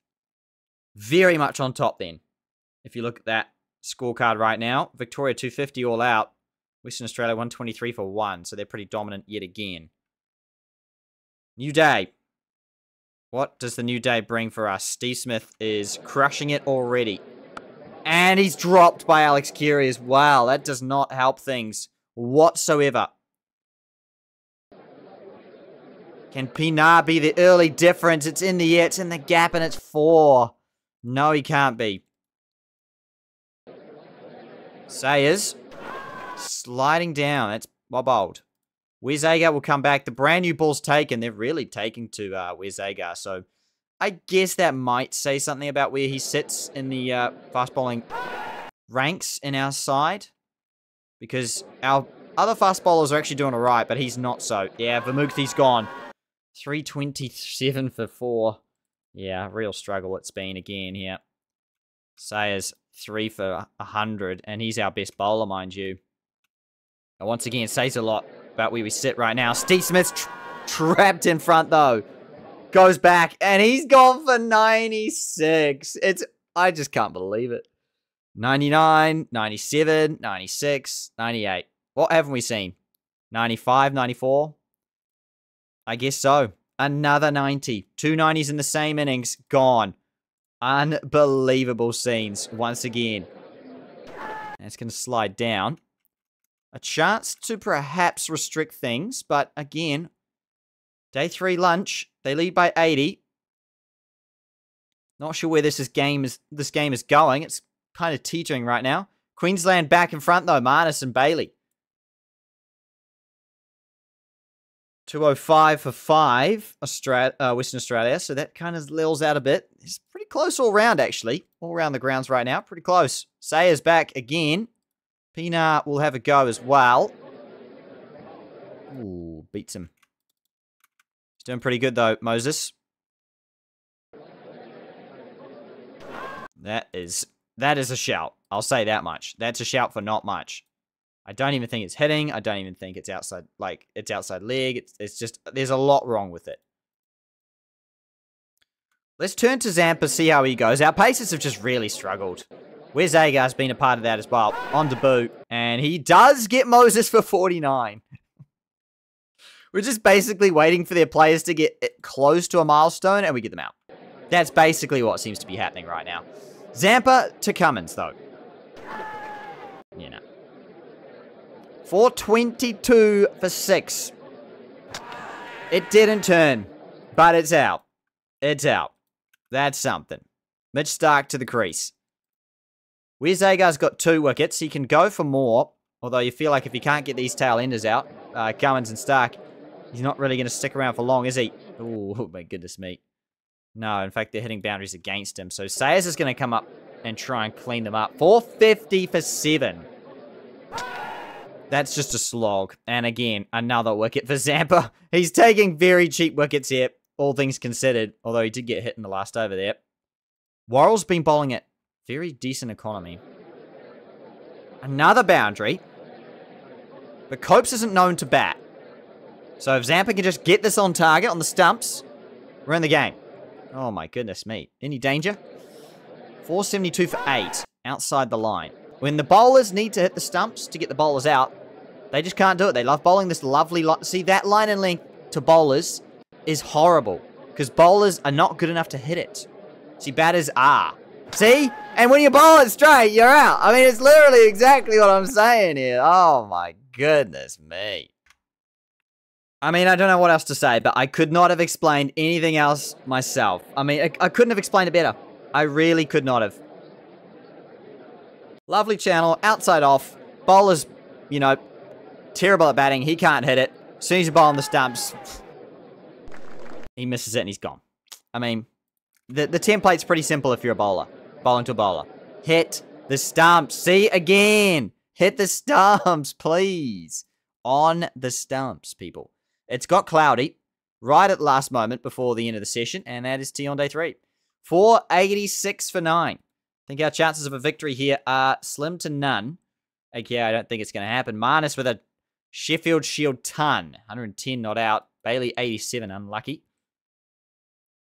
Very much on top then. If you look at that scorecard right now, Victoria 250 all out. Western Australia 123 for 1, so they're pretty dominant yet again. New day. What does the new day bring for us? Steve Smith is crushing it already. And he's dropped by Alex Carey as well. That does not help things whatsoever. Can Pinar be the early difference? It's in the air, it's in the gap, and it's 4. No, he can't be. Sayers sliding down. That's well bowled. Wes Agar will come back. The brand new ball's taken. They're really taking to Wes Agar. So I guess that might say something about where he sits in the fast bowling ranks in our side. Because our other fast bowlers are actually doing alright, but he's not so. Yeah, Vermughthi's gone. 327 for 4. Yeah, real struggle it's been again here. Sayers 3 for 100, and he's our best bowler, mind you. And once again, says a lot about where we sit right now. Steve Smith's trapped in front, though. Goes back, and he's gone for 96. I just can't believe it. 99, 97, 96, 98. What haven't we seen? 95, 94? I guess so. Another 90. 2 90s in the same innings. Gone. Unbelievable scenes once again. And it's going to slide down. A chance to perhaps restrict things, but again, day 3 lunch, they lead by 80. Not sure where this game is going. It's kind of teetering right now. Queensland back in front though, Marnus and Bailey. 205 for 5, Western Australia, so that kind of lils out a bit. It's pretty close all round, actually. All around the grounds right now, pretty close. Sayers back again. Pinar will have a go as well. Ooh, beats him. He's doing pretty good, though, Moses. That is a shout. I'll say that much. That's a shout for not much. I don't even think it's hitting. I don't even think it's outside, it's outside leg. It's just, there's a lot wrong with it. Let's turn to Zampa, see how he goes. Our Pacers have just really struggled. Where's Agar's been a part of that as well. On debut. And he does get Moses for 49. We're just basically waiting for their players to get close to a milestone and we get them out. That's basically what seems to be happening right now. Zampa to Cummins, though. You know. 422 for 6. It didn't turn, but it's out. It's out. That's something. Mitch Stark to the crease. Where's Agar's got 2 wickets. He can go for more, although you feel like if he can't get these tail enders out, Cummins and Stark, he's not really going to stick around for long, is he? Oh, my goodness me. No, in fact, they're hitting boundaries against him. So Sayers is going to come up and try and clean them up. 450 for 7. That's just a slog. And again, another wicket for Zampa. He's taking very cheap wickets here, all things considered. Although he did get hit in the last over there. Worrell's been bowling at very decent economy. Another boundary. But Copes isn't known to bat. So if Zampa can just get this on target on the stumps, we're in the game. Oh my goodness me. Any danger? 472 for 8 outside the line. When the bowlers need to hit the stumps to get the bowlers out, they just can't do it. They love bowling this lovely line. See, that line and length to bowlers is horrible because bowlers are not good enough to hit it. See, batters are. See? And when you bowl it straight, you're out. I mean, it's literally exactly what I'm saying here. Oh my goodness me. I mean, I don't know what else to say, but I could not have explained anything else myself. I mean, I couldn't have explained it better. I really could not have. Lovely channel, outside off. Bowler's, you know, terrible at batting. He can't hit it. As soon as you bowl on the stumps, he misses it and he's gone. I mean, the template's pretty simple if you're a bowler. Bowling to a bowler. Hit the stumps. See, again. Hit the stumps, please. On the stumps, people. It's got cloudy right at the last moment before the end of the session, and that is tea on day 3. 486 for 9. I think our chances of a victory here are slim to none. Okay, I don't think it's going to happen. Marnus with a Sheffield Shield ton. 110 not out. Bailey 87, unlucky.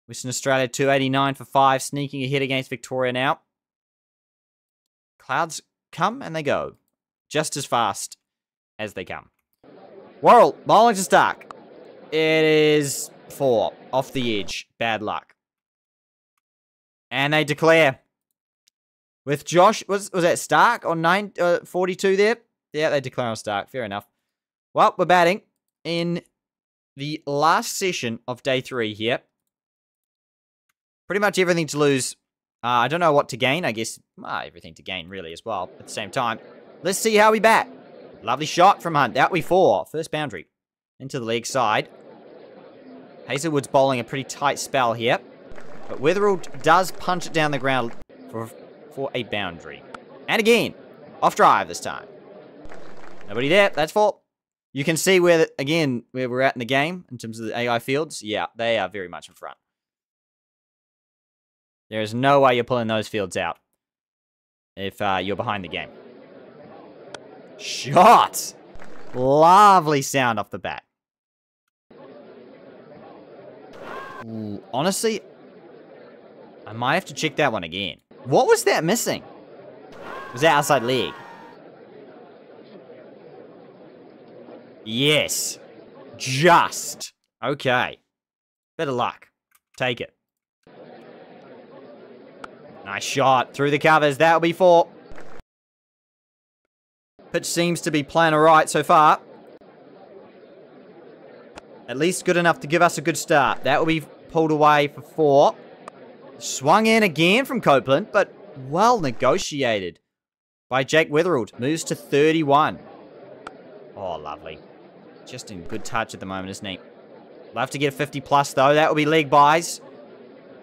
Western Australia 289 for 5. Sneaking ahead against Victoria now. Clouds come and they go. Just as fast as they come. Worrell, bowling to Stark. It is 4. Off the edge. Bad luck. And they declare. With Josh, was that Stark on 42 there? Yeah, they declare on Stark. Fair enough. Well, we're batting in the last session of day 3 here. Pretty much everything to lose. I don't know what to gain. I guess everything to gain, really, as well, at the same time. Let's see how we bat. Lovely shot from Hunt. Out we 4. First boundary. Into the leg side. Hazelwood's bowling a pretty tight spell here. But Weatherald does punch it down the ground for a boundary. And again, off drive this time. Nobody there. That's 4. You can see where we're at in the game in terms of the AI fields. Yeah, they are very much in front. There is no way you're pulling those fields out if you're behind the game. Shot! Lovely sound off the bat. Ooh, honestly, I might have to check that one again. What was that missing? Was that outside leg? Yes. Just. Okay. Better luck. Take it. Nice shot. Through the covers. That'll be 4. Pitch seems to be playing alright so far. At least good enough to give us a good start. That will be pulled away for 4. Swung in again from Copeland, but well negotiated by Jake Weatherald. Moves to 31. Oh, lovely. Just in good touch at the moment, isn't he? Love to get a 50 plus, though. That will be leg buys.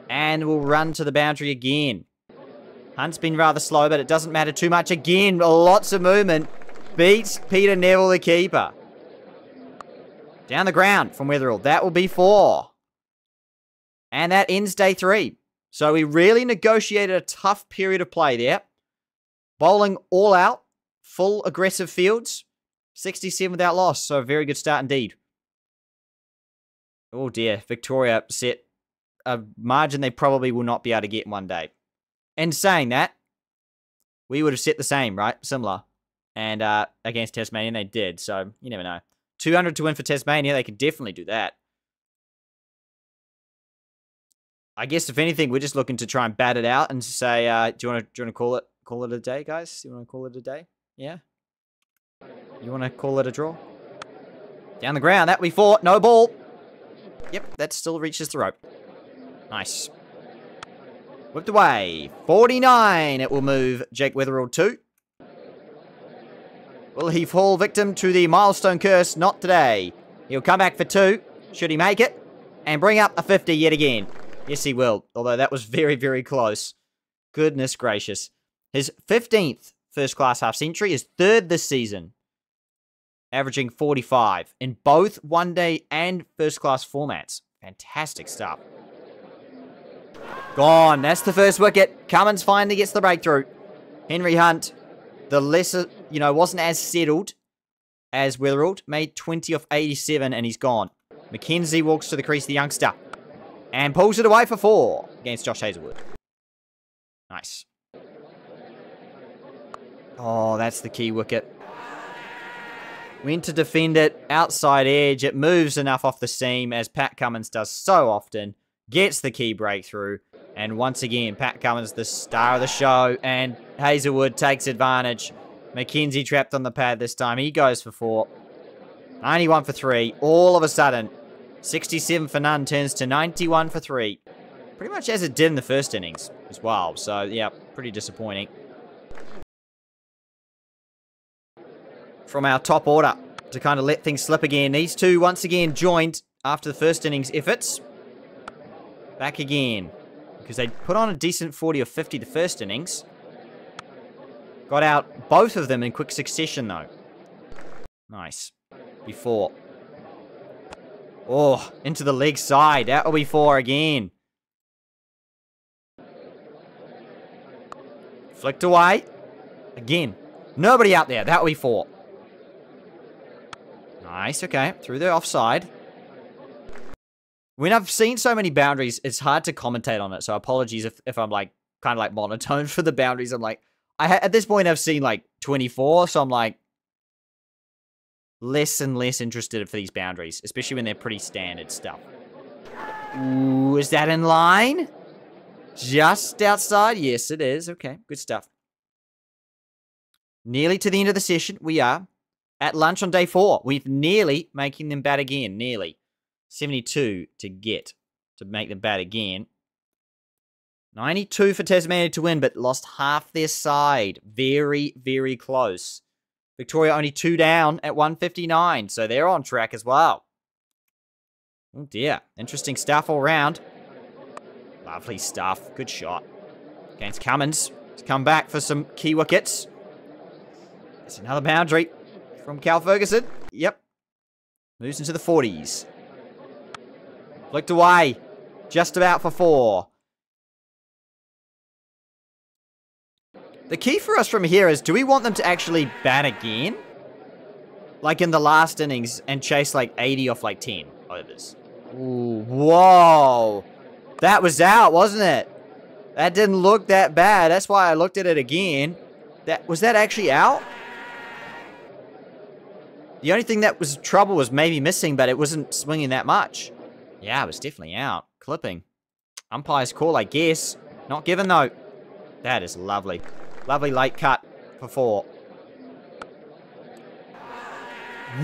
And we'll run to the boundary again. Hunt's been rather slow, but it doesn't matter too much. Again, lots of movement. Beats Peter Neville, the keeper. Down the ground from Weatherall. That will be 4. And that ends day 3. So we really negotiated a tough period of play there. Bowling all out. Full aggressive fields. 67 without loss. So a very good start indeed. Oh dear. Victoria set a margin they probably will not be able to get in one day. And saying that, we would have set the same, right? Similar. And against Tasmania, they did. So, you never know. 200 to win for Tasmania. They could definitely do that. I guess, if anything, we're just looking to try and bat it out and say, do you want to call it a day, guys? Do you want to call it a day? Yeah? You want to call it a draw? Down the ground. That we fought. No ball. Yep, that still reaches the rope. Nice. Whipped away. 49. It will move Jake Wetherell to. Will he fall victim to the milestone curse? Not today. He'll come back for 2. Should he make it? And bring up a 50 yet again. Yes, he will. Although that was very, very close. Goodness gracious. His 15th first-class half-century. His 3rd this season. Averaging 45 in both one-day and first-class formats. Fantastic stuff. Gone. That's the first wicket. Cummins finally gets the breakthrough. Henry Hunt, the lesser, wasn't as settled as Wetherell. Made 20 off 87 and he's gone. McKenzie walks to the crease, the youngster. And pulls it away for 4 against Josh Hazlewood. Nice. Oh, that's the key wicket. Went to defend it. Outside edge. It moves enough off the seam as Pat Cummins does so often. Gets the key breakthrough. And once again, Pat Cummins, the star of the show. And Hazlewood takes advantage. McKenzie trapped on the pad this time. He goes for 4. 91 for 3. All of a sudden, 67 for none turns to 91 for 3. Pretty much as it did in the first innings as well. So, yeah, pretty disappointing. From our top order to kind of let things slip again. These two once again joined after the first innings efforts. Back again. Because they put on a decent 40 or 50 the first innings. Got out both of them in quick succession though. Nice. Before. Oh, into the leg side. That will be 4 again. Flicked away. Again. Nobody out there. That will be 4. Nice, okay. Through the offside. When I've seen so many boundaries, it's hard to commentate on it. So apologies if I'm like kind of like monotone for the boundaries. I'm like, at this point I've seen like 24, so I'm like less and less interested for these boundaries, especially when they're pretty standard stuff. Ooh, is that in line? Just outside? Yes, it is. Okay, good stuff. Nearly to the end of the session, we are. At lunch on day 4, we've nearly making them bat again. Nearly. 72 to get to make them bat again. 92 for Tasmania to win, but lost half their side. Very, very close. Victoria only 2 down at 159, so they're on track as well. Oh dear. Interesting stuff all round. Lovely stuff. Good shot. Against Cummins. He's come back for some key wickets. It's another boundary. From Cal Ferguson. Yep. Moves into the 40s. Flicked away. Just about for 4. The key for us from here is, do we want them to actually bat again? Like in the last innings and chase like 80 off like 10 overs. Ooh, whoa. That was out, wasn't it? That didn't look that bad. That's why I looked at it again. Was that actually out? The only thing that was trouble was maybe missing, but it wasn't swinging that much. Yeah, it was definitely out. Clipping. Umpire's call, I guess. Not given, though. That is lovely. Lovely late cut for 4.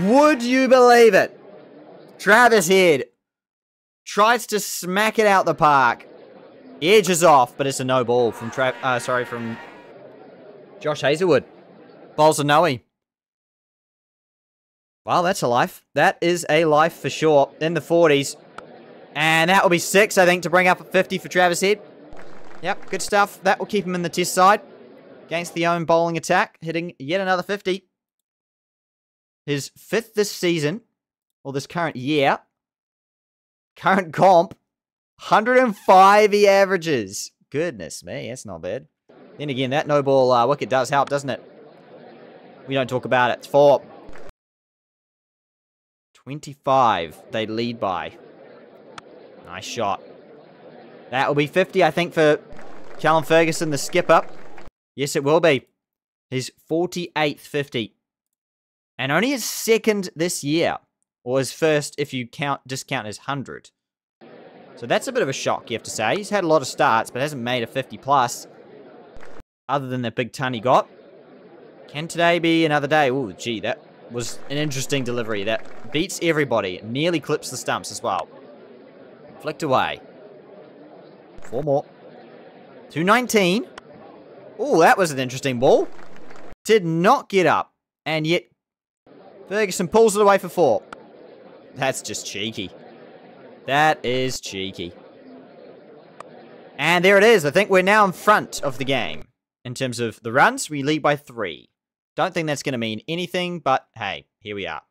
Would you believe it? Travis Head tries to smack it out the park. Edge is off, but it's a no ball from from Josh Hazlewood. Bowls a no-y. Well, that's a life. That is a life for sure. In the 40s. And that will be 6, I think, to bring up a 50 for Travis Head. Yep, good stuff. That will keep him in the test side. Against the own bowling attack. Hitting yet another 50. His 5th this season. Or this current year. Current comp. 105 he averages. Goodness me, that's not bad. Then again, that no ball wicket does help, doesn't it? We don't talk about it. It's 4. 25 they lead by. Nice shot. That will be 50, I think, for Callum Ferguson, the skipper. Yes, it will be. His 48th 50. And only his second this year. Or his first if you discount his 100. So that's a bit of a shock, you have to say. He's had a lot of starts, but hasn't made a 50 plus. Other than that big ton he got. Can today be another day? Ooh, gee, that was an interesting delivery. That beats everybody. Nearly clips the stumps as well. Flicked away. 4 more. 219. Oh, that was an interesting ball. Did not get up. And yet, Ferguson pulls it away for 4. That's just cheeky. That is cheeky. And there it is. I think we're now in front of the game. In terms of the runs, we lead by 3. Don't think that's going to mean anything, but hey, here we are.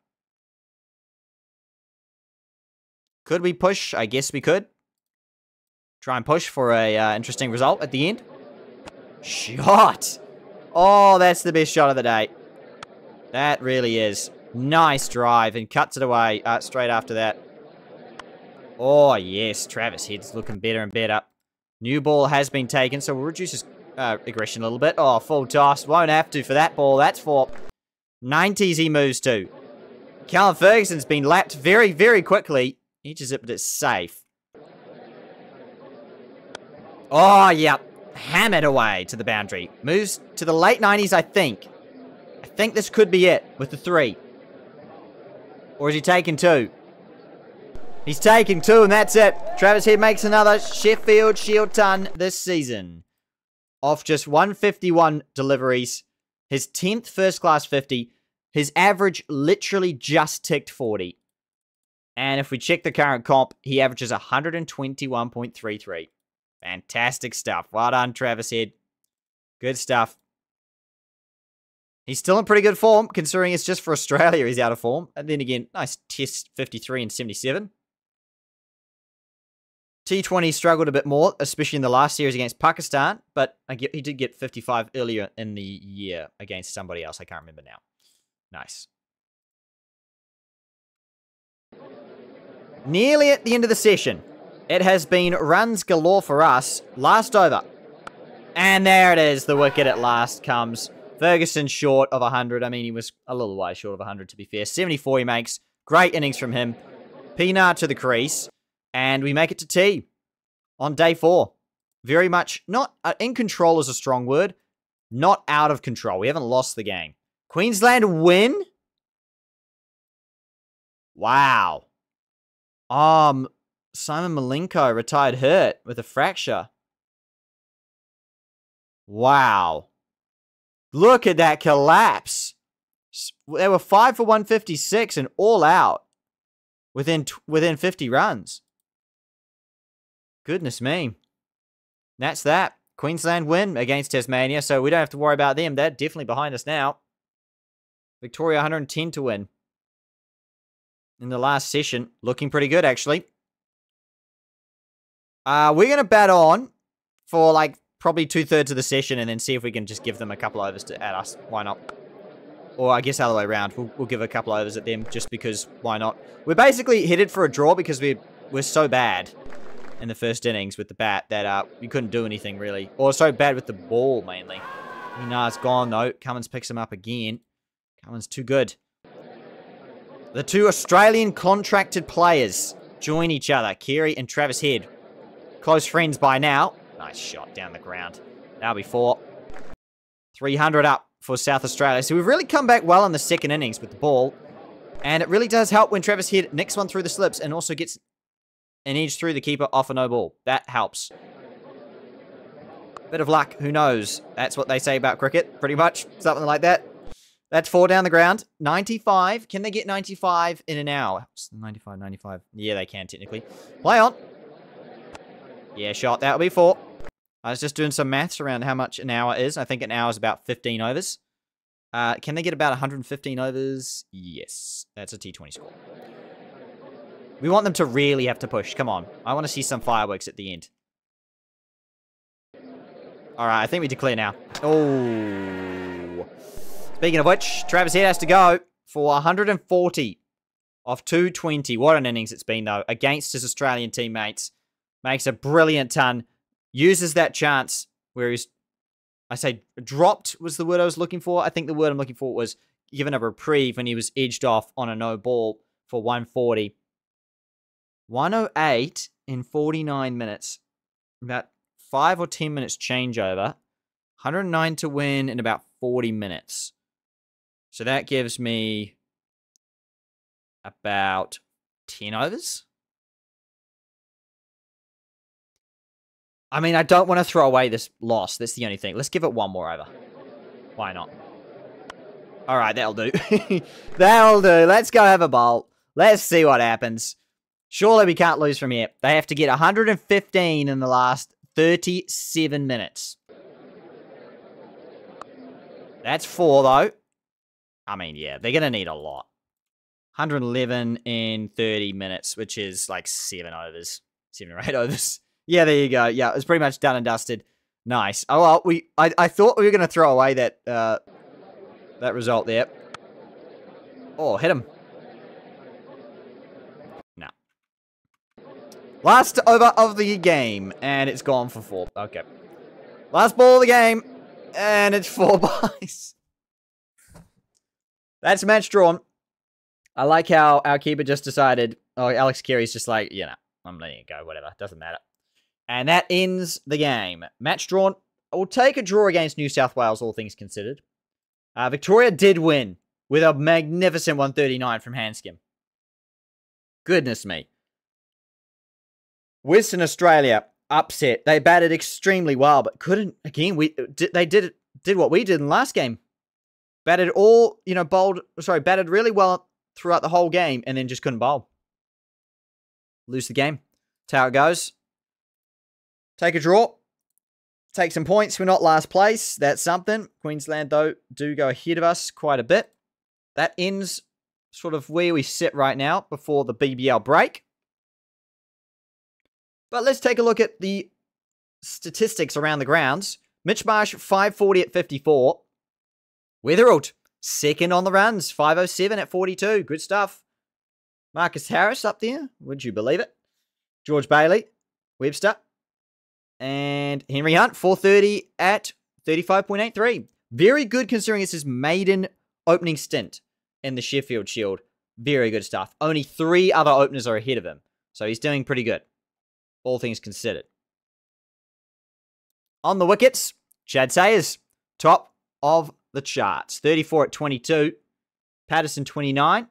Could we push? I guess we could. Try and push for a interesting result at the end. Shot! Oh, that's the best shot of the day. That really is. Nice drive, and cuts it away straight after that. Oh, yes, Travis Head's looking better and better. New ball has been taken, so we'll reduce his aggression a little bit. Oh, full toss. Won't have to for that ball. That's for 90s he moves to. Callum Ferguson's been lapped very, very quickly. He just zipped it safe. Oh, yep. Hammered away to the boundary. Moves to the late 90s, I think. I think this could be it with the 3. Or is he taking 2? He's taking 2, and that's it. Travis Head makes another Sheffield Shield ton this season. Off just 151 deliveries. His 10th first-class 50. His average literally just ticked 40. And if we check the current comp, he averages 121.33. Fantastic stuff. Well done, Travis Head. Good stuff. He's still in pretty good form, considering it's just for Australia he's out of form. And then again, nice test 53 and 77. T20 struggled a bit more, especially in the last series against Pakistan, but he did get 55 earlier in the year against somebody else. I can't remember now. Nice. Nearly at the end of the session. It has been runs galore for us. Last over. And there it is. The wicket at last comes. Ferguson short of 100. I mean, he was a little way short of 100, to be fair. 74 he makes. Great innings from him. Pienaar to the crease. And we make it to tea on day 4. Very much not in control is a strong word. Not out of control. We haven't lost the game. Queensland win? Wow. Simon Malenko retired hurt with a fracture. Wow. Look at that collapse. They were 5 for 156 and all out within 50 runs. Goodness me. That's that. Queensland win against Tasmania, so we don't have to worry about them. They're definitely behind us now. Victoria 110 to win. In the last session. Looking pretty good, actually. We're going to bat on for, like, probably 2/3 of the session and then see if we can just give them a couple overs to at us. Why not? Or I guess other way around. We'll give a couple overs at them just because why not? We're basically headed for a draw because we're so bad in the first innings with the bat that we couldn't do anything really. Or so bad with the ball mainly. Pienaar's gone though. Cummins picks him up again. Cummins too good. The 2 Australian contracted players join each other. Carey and Travis Head. Close friends by now. Nice shot down the ground. That'll be 4. 300 up for South Australia. So we've really come back well in the second innings with the ball. And it really does help when Travis Head nicks one through the slips and also gets an edge through the keeper off a no ball. That helps. Bit of luck, who knows? That's what they say about cricket, pretty much. Something like that. That's 4 down the ground. 95. Can they get 95 in an hour? 95, 95. Yeah, they can, technically. Play on. Yeah, shot. That'll be 4. I was just doing some maths around how much an hour is. I think an hour is about 15 overs. Can they get about 115 overs? Yes. That's a T20 score. We want them to really have to push. Come on. I want to see some fireworks at the end. Alright, I think we declare now. Oh. Speaking of which, Travis Head has to go for 140 off 220. What an innings it's been, though, against his Australian teammates. Makes a brilliant ton. Uses that chance where he's I say dropped was the word I was looking for. I think the word I'm looking for was given a reprieve when he was edged off on a no ball for 140. 108 in 49 minutes. About 5 or 10 minutes changeover. 109 to win in about 40 minutes. So that gives me about 10 overs. I mean, I don't want to throw away this loss. That's the only thing. Let's give it one more over. Why not? All right, that'll do. That'll do. Let's go have a bowl. Let's see what happens. Surely we can't lose from here. They have to get 115 in the last 37 minutes. That's 4, though. I mean, yeah, they're going to need a lot. 111 in 30 minutes, which is like 7 overs. 7 or 8 overs. Yeah, there you go. Yeah, it's pretty much done and dusted. Nice. Oh, well, I thought we were going to throw away that that result there. Oh, hit him. No. Last over of the game, and it's gone for 4. Okay. Last ball of the game, and it's 4 buys. That's match drawn. I like how our keeper just decided, oh, Alex Carey's just like, you know, I'm letting it go, whatever, doesn't matter. And that ends the game. Match drawn. We'll take a draw against New South Wales, all things considered. Victoria did win with a magnificent 139 from Hanscom. Goodness me. Western Australia, upset. They batted extremely well, but couldn't, again, they did what we did in the last game. Batted all, you know, batted really well throughout the whole game, and then just couldn't bowl. Lose the game. That's how it goes. Take a draw. Take some points. We're not last place. That's something. Queensland, though, do go ahead of us quite a bit. That ends sort of where we sit right now before the BBL break. But let's take a look at the statistics around the grounds. Mitch Marsh, 540 at 54. Weatherald, second on the runs, 507 at 42. Good stuff. Marcus Harris up there. Would you believe it? George Bailey, Webster, and Henry Hunt, 430 at 35.83. Very good considering it's his maiden opening stint in the Sheffield Shield. Very good stuff. Only 3 other openers are ahead of him. So he's doing pretty good, all things considered. On the wickets, Chad Sayers, top of the charts. 34 at 22. Patterson, 29.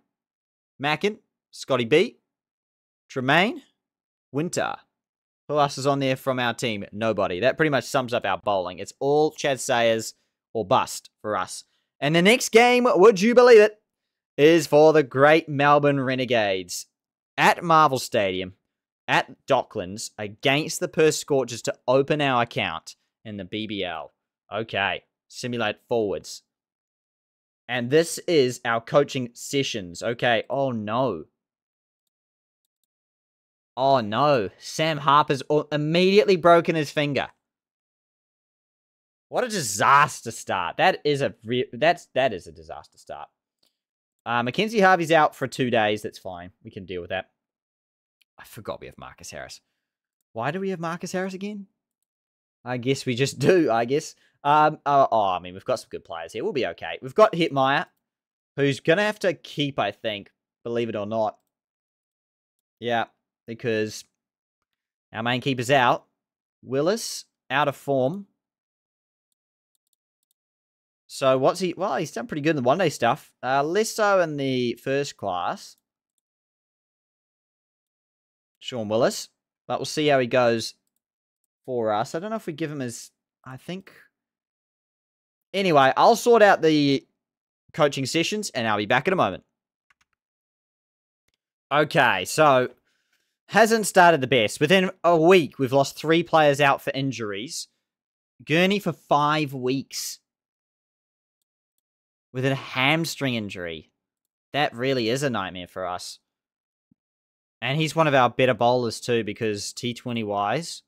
Mackin, Scotty B. Tremaine, Winter. Who else is on there from our team? Nobody. That pretty much sums up our bowling. It's all Chad Sayers or bust for us. And the next game, would you believe it, is for the great Melbourne Renegades at Marvel Stadium, at Docklands, against the Perth Scorchers to open our account in the BBL. Okay, simulate forwards. And this is our coaching sessions. Okay, oh no. Oh no, Sam Harper's immediately broken his finger. What a disaster start. That is a disaster start. Mackenzie Harvey's out for 2 days. That's fine. We can deal with that. I forgot we have Marcus Harris. Why do we have Marcus Harris again? I guess we just do, I guess. I mean, we've got some good players here. We'll be okay. We've got Hitmeyer, who's going to have to keep, I think, believe it or not. Yeah, because our main keeper's out. Willis, out of form. So what's he... Well, he's done pretty good in the one-day stuff. Less so in the first class. Sean Willis. But we'll see how he goes for us. I don't know if we give him his... I think... Anyway, I'll sort out the coaching sessions, and I'll be back in a moment. Okay, so... Hasn't started the best. Within a week, we've lost 3 players out for injuries. Gurney for 5 weeks. With a hamstring injury. That really is a nightmare for us. And he's one of our better bowlers too, because T20-wise,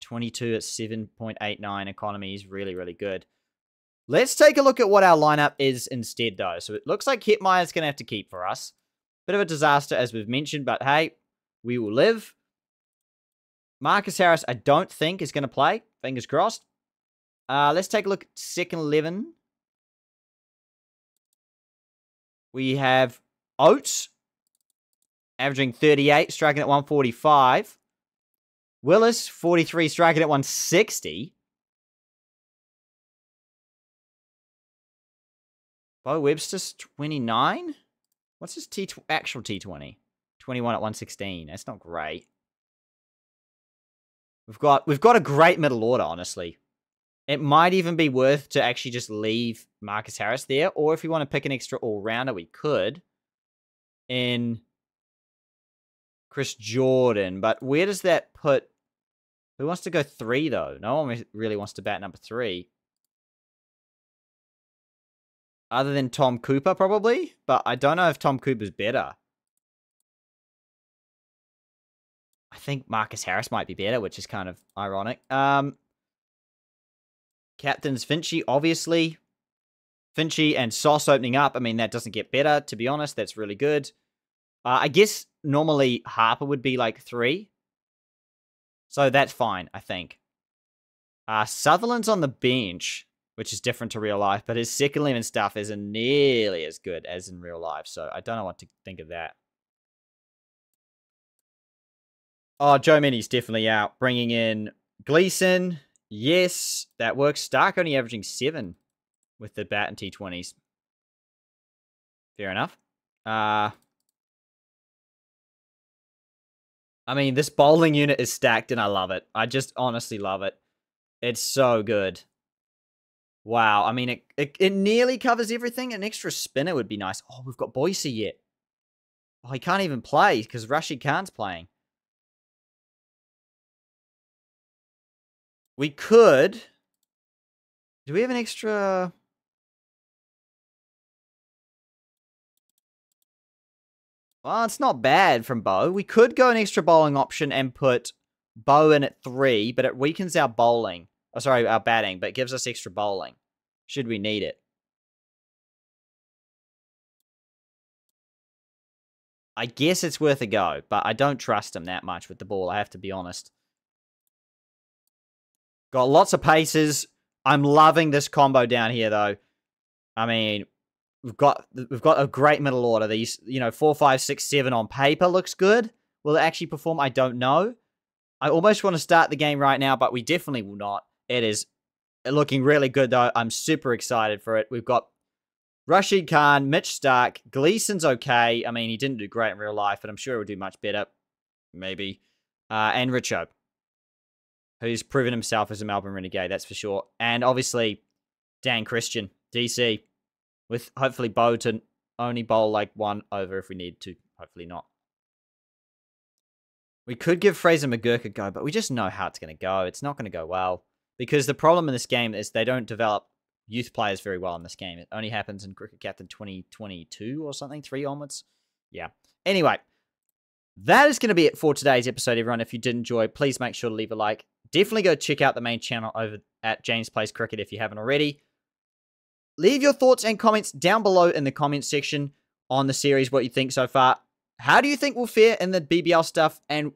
22 at 7.89 economy is really, really good. Let's take a look at what our lineup is instead, though. So it looks like Hitmeyer's going to have to keep for us. Bit of a disaster, as we've mentioned, but hey, we will live. Marcus Harris, I don't think, is going to play. Fingers crossed. Let's take a look at second 11. We have Oates, averaging 38, striking at 145. Willis, 43, striking at 160. Bo Webster's 29? What's his actual T20? 21 at 116. That's not great. We've got a great middle order, honestly. It might even be worth to actually just leave Marcus Harris there, or if we want to pick an extra all-rounder, we could. In Chris Jordan, but where does that put... Who wants to go 3, though? No one really wants to bat number 3. Other than Tom Cooper, probably. But I don't know if Tom Cooper's better. I think Marcus Harris might be better, which is kind of ironic. Captains Finchie, obviously. Finchie and Sauce opening up. I mean, that doesn't get better, to be honest. That's really good. I guess normally Harper would be like 3. So that's fine, I think. Sutherland's on the bench, which is different to real life, but his second 11 stuff isn't nearly as good as in real life, so I don't know what to think of that. Oh, Joe Minnie's definitely out. Bringing in Gleason. Yes, that works. Stark only averaging 7 with the bat and T20s. Fair enough. I mean, this bowling unit is stacked and I love it. I just honestly love it. It's so good. Wow. I mean, it nearly covers everything. An extra spinner would be nice. Oh, we've got Boise yet. Oh, he can't even play because Rashid Khan's playing. We could... Do we have an extra... Well, it's not bad from Bo. We could go an extra bowling option and put Bo in at 3, but it weakens our bowling. Oh, sorry, our batting, but it gives us extra bowling. Should we need it. I guess it's worth a go, but I don't trust him that much with the ball, I have to be honest. Got lots of paces. I'm loving this combo down here, though. I mean, we've got a great middle order. These, 4, 5, 6, 7 on paper looks good. Will it actually perform? I don't know. I almost want to start the game right now, but we definitely will not. It is looking really good, though. I'm super excited for it. We've got Rashid Khan, Mitch Stark, Gleason's okay. I mean, he didn't do great in real life, but I'm sure he'll do much better. Maybe. And Richo, who's proven himself as a Melbourne Renegade, that's for sure. And obviously, Dan Christian, DC, with hopefully Bo to only bowl like 1 over if we need to. Hopefully not. We could give Fraser McGurk a go, but we just know how it's going to go. It's not going to go well. Because the problem in this game is they don't develop youth players very well in this game. It only happens in Cricket Captain 2022 or something, 3 onwards. Yeah. Anyway, that is going to be it for today's episode, everyone. If you did enjoy, please make sure to leave a like. Definitely go check out the main channel over at James Plays Cricket if you haven't already. Leave your thoughts and comments down below in the comments section on the series, what you think so far. How do you think we'll fare in the BBL stuff? And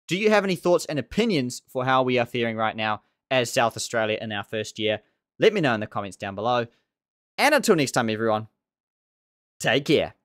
do you have any thoughts and opinions for how we are faring right now as South Australia in our first year? Let me know in the comments down below. And until next time, everyone, take care.